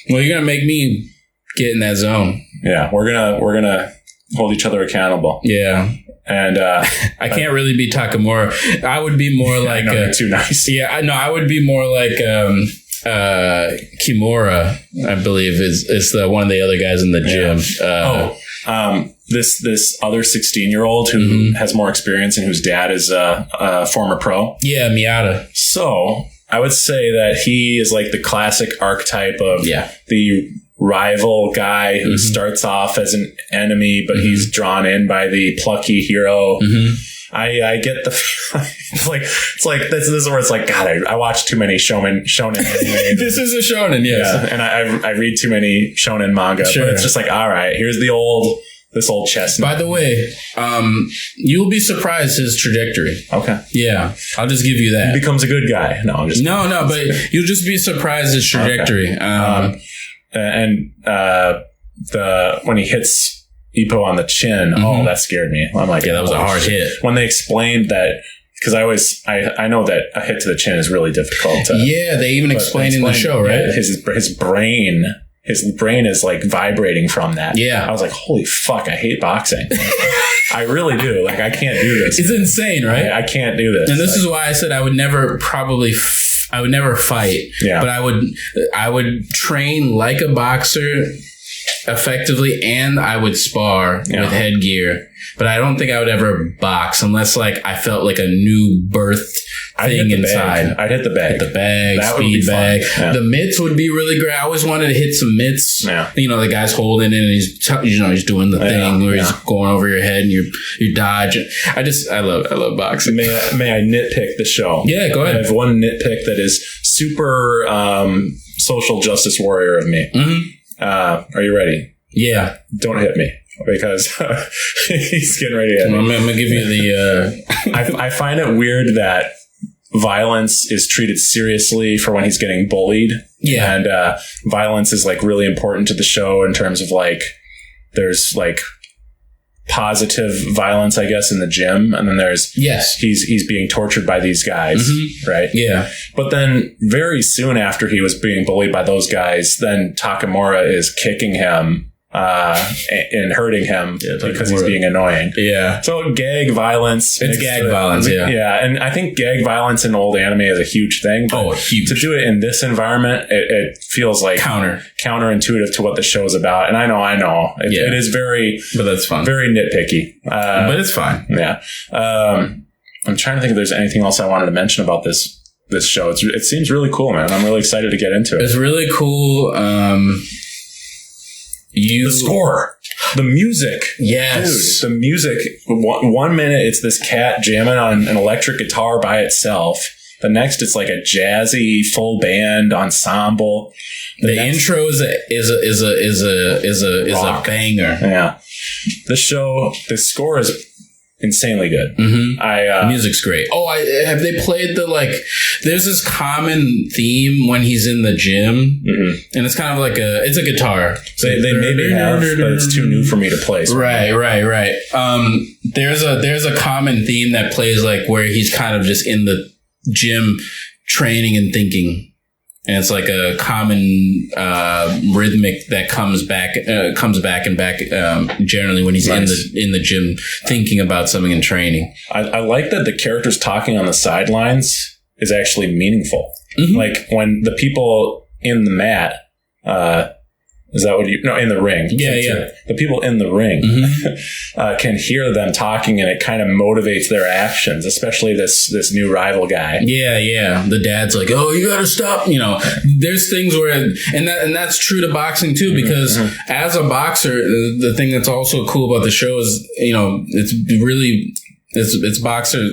Well, you're going to make me get in that zone. Yeah. We're going to hold each other accountable. Yeah. And I can't really be Takamura. I would be more like you're too nice. Yeah, I would be more like Kimura, I believe is the one of the other guys in the gym. This other 16-year-old who has more experience and whose dad is a former pro. Yeah, Miata. So I would say that he is like the classic archetype of the rival guy who starts off as an enemy, but he's drawn in by the plucky hero. I get the it's like this is where it's like, God, I watch too many shonen anime. This is a shonen, yes. Yeah, and I read too many shonen manga. Sure. But it's just like, all right, here's this old chestnut. By the way, you'll be surprised his trajectory. Okay. Yeah. I'll just give you that. He becomes a good guy. No, I'm just No, but you'll just be surprised his trajectory. Okay. When he hits Ippo on the chin, that scared me. I'm like, that was a hard hit. When they explained that, because I know that a hit to the chin is really difficult. They even explained in the show, right? His brain is like vibrating from that. Yeah. I was like, holy fuck, I hate boxing. I really do. Like, I can't do this. It's insane, right? I can't do this. And this is why I said I would never fight. Yeah. But I would train like a boxer effectively, and I would spar with headgear. But I don't think I would ever box unless like I felt like a new birth thing inside. I'd hit the bag. That Speed bag. Yeah. The mitts would be really great. I always wanted to hit some mitts. Yeah. The guy's holding it and he's doing the thing where he's going over your head and you dodge. I love boxing. May I nitpick the show? Yeah, go ahead. I have one nitpick that is super social justice warrior of me. Mm-hmm. Are you ready? Yeah. Don't hit me. Because he's getting ready to hit me. I'm going to give you the... I find it weird that violence is treated seriously for when he's getting bullied. Yeah. And violence is like really important to the show in terms of like, there's like positive violence, I guess, in the gym. And then there's, he's being tortured by these guys, right? Yeah. But then very soon after he was being bullied by those guys, then Takamura is kicking him and hurting him because he's being annoying. Yeah. So gag violence. It's gag violence, yeah. Yeah. And I think gag violence in old anime is a huge thing. Huge. To do it in this environment, it feels like counterintuitive to what the show's about. And I know. It is very... But that's fun. Very nitpicky. But it's fine. Yeah. I'm trying to think if there's anything else I wanted to mention about this show. It seems really cool, man. I'm really excited to get into it. It's really cool. The score, the music. Yes. Dude, the music. 1 minute, it's this cat jamming on an electric guitar by itself. The next, it's like a jazzy full band ensemble. The intro is a banger. Yeah. The score is insanely good. Mm-hmm. Music's great. Have they played there's this common theme when he's in the gym, and it's kind of like it's a guitar. So they maybe have, but it's too new for me to play. So Right. There's a common theme that plays like where he's kind of just in the gym training and thinking. And it's like a common rhythmic that comes back generally when he's in the gym thinking about something and training. I like that the characters talking on the sidelines is actually meaningful. Mm-hmm. Like when the people in the mat, is that what in the ring? Yeah. The people in the ring can hear them talking, and it kind of motivates their actions, especially this new rival guy. Yeah. The dad's like, "Oh, you got to stop." There's things where, and that's true to boxing too, because as a boxer, the thing that's also cool about the show is, it's boxer,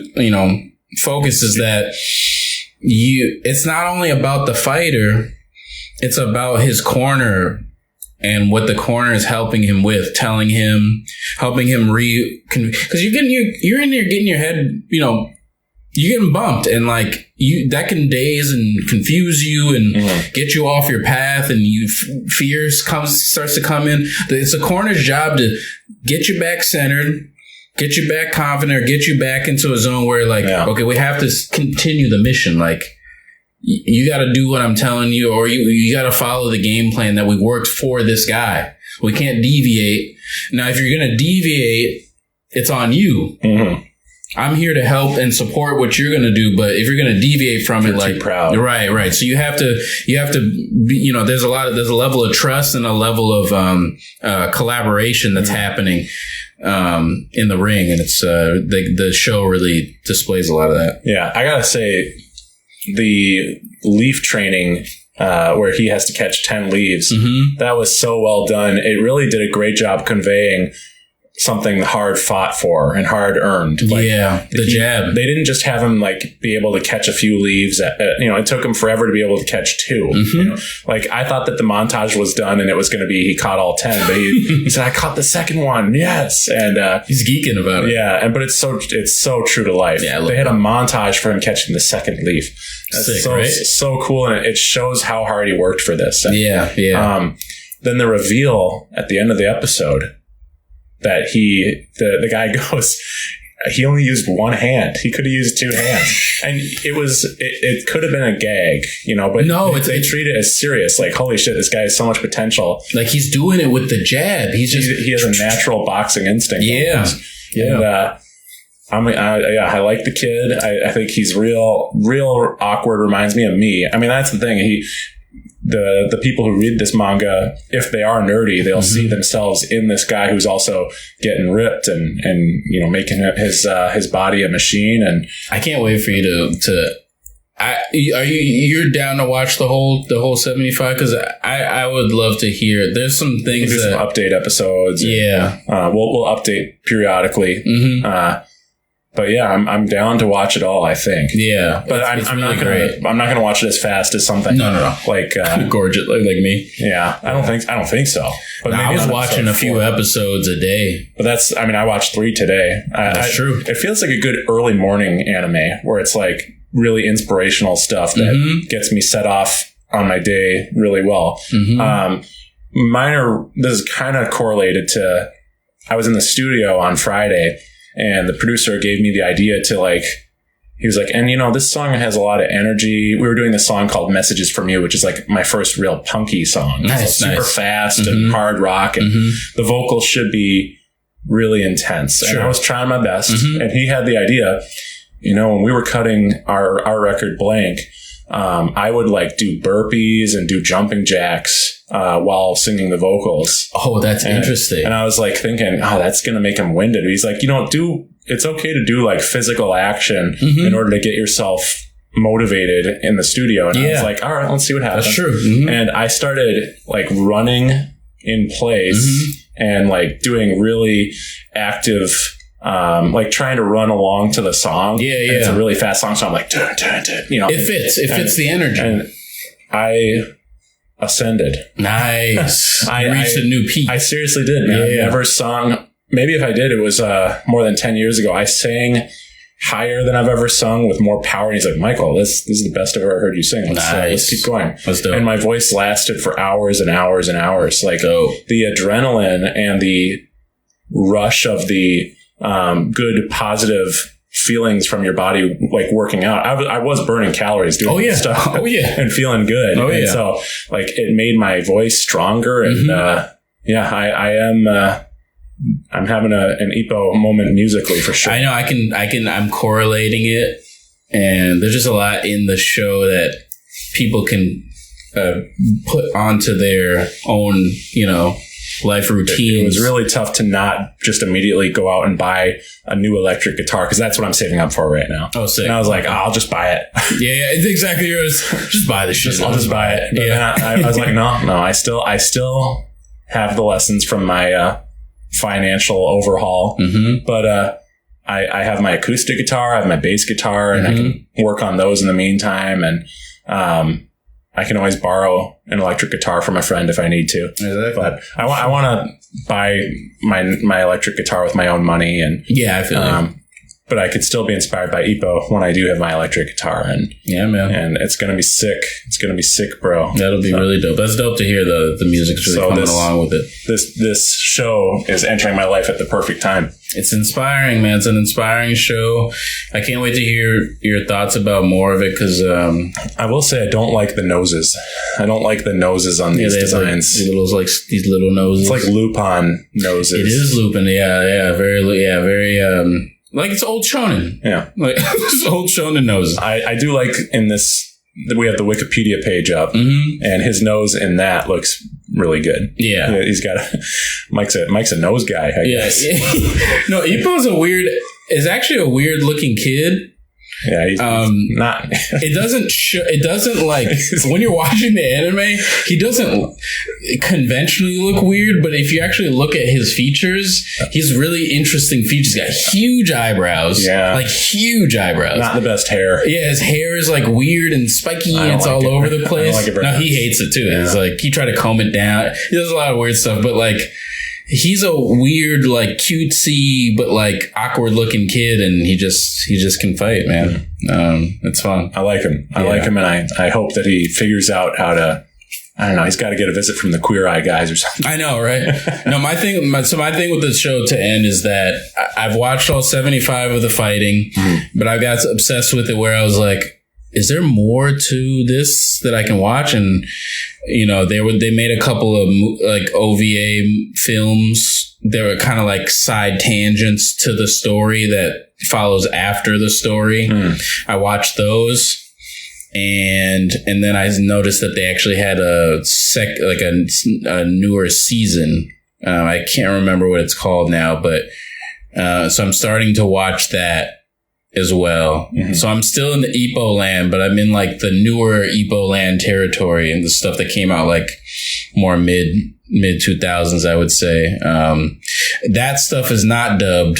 focus is that it's not only about the fighter, it's about his corner. And what the corner is helping him with, helping him because you're in there getting your head, you're getting bumped, and that can daze and confuse you and get you off your path, and fear starts to come in. It's the corner's job to get you back centered, get you back confident, or get you back into a zone where okay, we have to continue the mission, you got to do what I'm telling you, or you got to follow the game plan that we worked for this guy. We can't deviate. Now, if you're going to deviate, it's on you. Mm-hmm. I'm here to help and support what you're going to do, but if you're going to deviate from it, too proud. Right. So you have to be, there's a level of trust and a level of collaboration that's happening in the ring, and it's the show really displays a lot of that. Yeah, I gotta say, the leaf training where he has to catch 10 leaves, that was so well done. It really did a great job conveying something hard fought for and hard earned. The jab. They didn't just have him be able to catch a few leaves. It took him forever to be able to catch 2. I thought that the montage was done and it was going to be he caught all 10, but he said, "I caught the second one." Yes, and he's geeking about it. Yeah, but it's so true to life. Yeah, they had a montage for him catching the second leaf. That's sick, right? So cool, and it shows how hard he worked for this. And, yeah. Then the reveal at the end of the episode that the guy goes, he only used one hand. He could have used 2 hands. And it could have been a gag, but no, they treat it as serious. Holy shit, this guy has so much potential. He's doing it with the jab. He has a natural boxing instinct. Yeah. Yeah. And, I like the kid. I think he's real awkward. Reminds me of me. I mean, that's the thing. the people who read this manga, if they are nerdy, they'll see themselves in this guy who's also getting ripped and you know, making his body a machine. And I can't wait for you you're down to watch the whole 75? Because I would love to hear. There's some things we'll do some update episodes. Yeah, we'll update periodically. But yeah, I'm down to watch it all, I think. Yeah, but I'm not gonna watch it as fast as something. No. Like gorgeous, like me. Yeah, I don't think so. But I was watching a few episodes a day. But I watched 3 today. That's true. It feels like a good early morning anime where it's like really inspirational stuff that gets me set off on my day really well. This is kind of correlated to, I was in the studio on Friday and the producer gave me the idea to like, he was like, and you know, this song has a lot of energy. We were doing this song called Messages from You, which is like my first real punky song. Nice, so super fast and hard rock. And the vocals should be really intense. Sure. And I was trying my best. And he had the idea, you know, when we were cutting our record Blank, I would like do burpees and do jumping jacks while singing the vocals. Oh, that's interesting. And I was like thinking, that's going to make him winded. He's like, you know, it's okay to do like physical action in order to get yourself motivated in the studio. And I was like, all right, let's see what happens. That's true. And I started like running in place and like doing really active like trying to run along to the song. Yeah. It's a really fast song, so I'm like, you know, it fits the energy. And I ascended. Nice. I reached a new peak. I seriously did, man. I never sung. Maybe if I did, it was more than 10 years ago. I sang higher than I've ever sung with more power. And he's like, Michael, this is the best I've ever heard you sing. Let's keep going. That's dope. And my voice lasted for hours and hours and hours. Like the adrenaline and the rush of the good positive feelings from your body, like working out. I was burning calories doing stuff. And feeling good. And so like it made my voice stronger. And I'm having an Ippo moment musically for sure. I know I'm correlating it, and there's just a lot in the show that people can put onto their own, you know, life routines. It was really tough to not just immediately go out and buy a new electric guitar, because that's what I'm saving up for right now. Oh, sick. And I was like, I'll just buy it. Yeah, it's exactly yours. Just buy the shit. I'll just buy it. But I was like, no, I still have the lessons from my financial overhaul. But I have my acoustic guitar, I have my bass guitar, and I can work on those in the meantime. And I can always borrow an electric guitar from a friend if I need to. Exactly. But I want to buy my electric guitar with my own money. And I feel like. But I could still be inspired by Ippo when I do have my electric guitar. And yeah, man. And it's going to be sick. It's going to be sick, bro. That'll be really dope. That's dope to hear the music's really coming along with it. This show is entering my life at the perfect time. It's inspiring, man. It's an inspiring show. I can't wait to hear your thoughts about more of it, because I will say I don't like the noses. I don't like the noses on these designs. Like, these little noses. It's like Lupin noses. It is Lupin. Yeah. Very. Like it's old shonen. Yeah. Like it's old shonen nose. I do like in this, we have the Wikipedia page up, and his nose in that looks really good. Yeah. He's got Mike's a nose guy, I guess. No, is actually a weird looking kid. Yeah, he's not. It doesn't like when you're watching the anime, he doesn't conventionally look weird, but if you actually look at his features, he's really interesting features. He's got huge eyebrows. Yeah. Like huge eyebrows. Not the best hair. Yeah, his hair is like weird and spiky and it's all over the place. I don't like it no, he hates it too. Yeah. It's like he tried to comb it down. He does a lot of weird stuff, but like he's a weird, like cutesy, but like awkward looking kid, and he just can fight, man. It's fun. I like him. I like him, and I hope that he figures out how to. I don't know. He's got to get a visit from the Queer Eye guys or something. I know, right? No, my thing with the show to end is that I've watched all 75 of the fighting, but I got obsessed with it where I was like, is there more to this that I can watch? And you know, they made a couple of like OVA films. They were kind of like side tangents to the story that follows after the story. I watched those, and then I noticed that they actually had a newer season. I can't remember what it's called now, but so I'm starting to watch that as well. Mm-hmm. So I'm still in the Ippo land, but I'm in like the newer Ippo land territory and the stuff that came out like more mid 2000s, I would say. That stuff is not dubbed.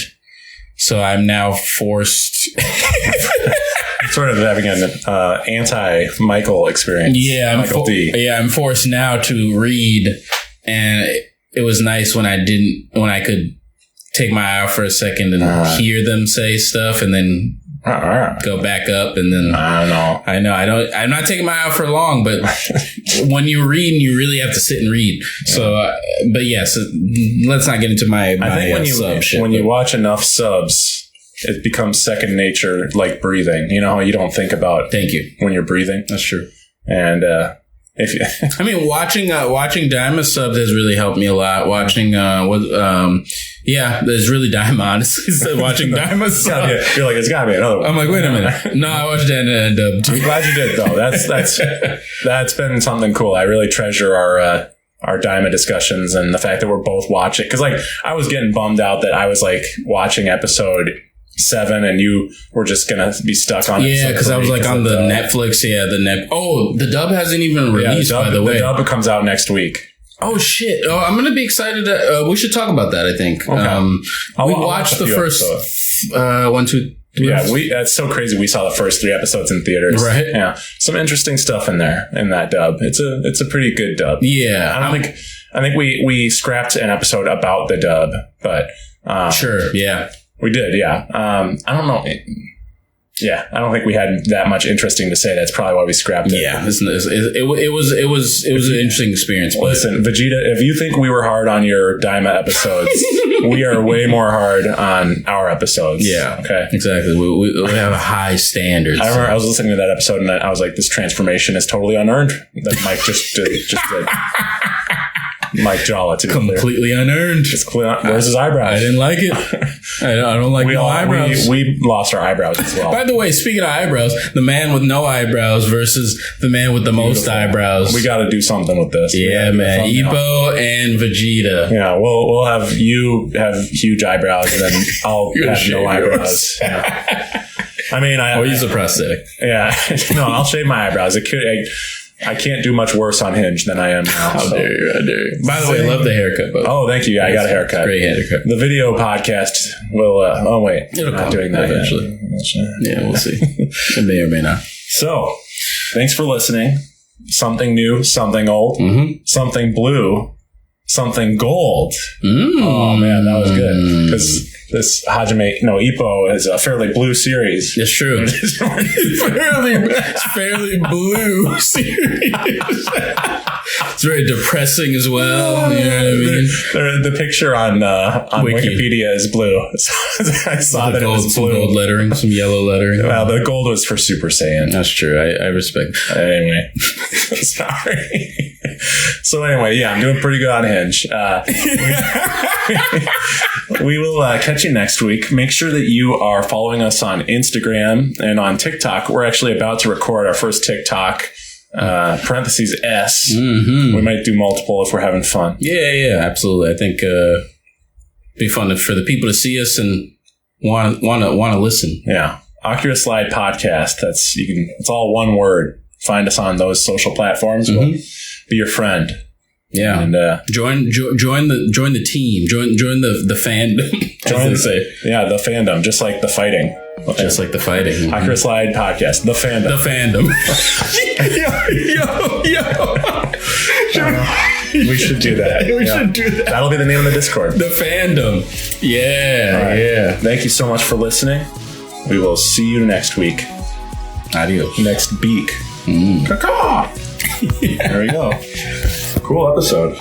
So I'm now forced. Sort of having an anti-Michael experience. Yeah, Michael D. Yeah, I'm forced now to read, and it was nice when I could take my eye out for a second and hear them say stuff, and then go back up, and then I know. I'm not taking my eye out for long, but when you read, you really have to sit and read. Yeah. So, but yes, let's not get into my I think when you sub watch enough subs, it becomes second nature, like breathing. You know how you don't think about when you're breathing. That's true. And if you I mean, watching Daima subs has really helped me a lot. Watching there's really Daima, honestly. So watching Daima subs, you're like, it's gotta be another one. I'm like, wait a minute. No, I watched that in dub too. I'm glad you did though. That's been something cool. I really treasure our Daima discussions and the fact that we're both watching, because like I was getting bummed out that I was like watching episode 7 and you were just gonna be stuck on it. Yeah, because I was like on the Netflix. Yeah, the dub hasn't even released, by the way. The dub comes out next week. Oh shit! Oh, I'm gonna be excited. We should talk about that, I think. Okay. We watched the first 1, 2, 3. Yeah, that's so crazy. We saw the first 3 episodes in theaters. Right. Yeah, some interesting stuff in there in that dub. It's a pretty good dub. Yeah, I think we scrapped an episode about the dub, but sure, yeah. We did, yeah. I don't know. Yeah, I don't think we had that much interesting to say. That's probably why we scrapped it. Yeah, it was an interesting experience. Listen, Vegeta, if you think we were hard on your Daima episodes, we are way more hard on our episodes. Yeah, okay, exactly. We have a high standard. I remember I was listening to that episode and I was like, this transformation is totally unearned. That Mike just did. Mike Jallah, to be completely clear. Unearned. Where's his eyebrows? I didn't like it. I don't like eyebrows. We lost our eyebrows as well. By the way, speaking of eyebrows, the man with no eyebrows versus the man with the most eyebrows. We got to do something with this. Yeah, man. Ippo and Vegeta. Yeah, we'll have you have huge eyebrows and then I'll have no eyebrows. Yeah. I mean, or use a prosthetic. Yeah, no, I'll shave my eyebrows. I can't do much worse on Hinge than I am now. How dare you. By the way, I love the haircut. Oh, thank you. I got a haircut. Great haircut. The video podcast will... It'll not doing that eventually. Yeah, we'll see. It may or may not. So, thanks for listening. Something new, something old, something blue, something gold. Oh, man, that was good. Because this Hajime No Ippo is a fairly blue series. It's true. It's fairly blue series. It's very depressing as well. You know what I mean? The picture on Wikipedia is blue. I saw that it was blue. Some gold lettering, some yellow lettering. Well, the gold was for Super Saiyan. That's true. I respect. Anyway, sorry. So anyway, yeah, I'm doing pretty good on Hinge. We will catch you next week. Make sure that you are following us on Instagram and on TikTok. We're actually about to record our first TikTok, parentheses S. Mm-hmm. We might do multiple if we're having fun. Yeah, absolutely. I think be fun for the people to see us and want to listen. Yeah, Akira Slide podcast. It's all one word. Find us on those social platforms. We'll be your friend. Yeah, and join the team. Join the fandom. Yeah, the fandom, just like the fighting. Just like the fighting. Akira Slide podcast, the fandom. The fandom. yo. We should do that. We should do that. That'll be the name of the Discord. The fandom. Yeah, right. Yeah. Thank you so much for listening. We will see you next week. Adios. Next beak. Caw-caw. There we go. Cool episode.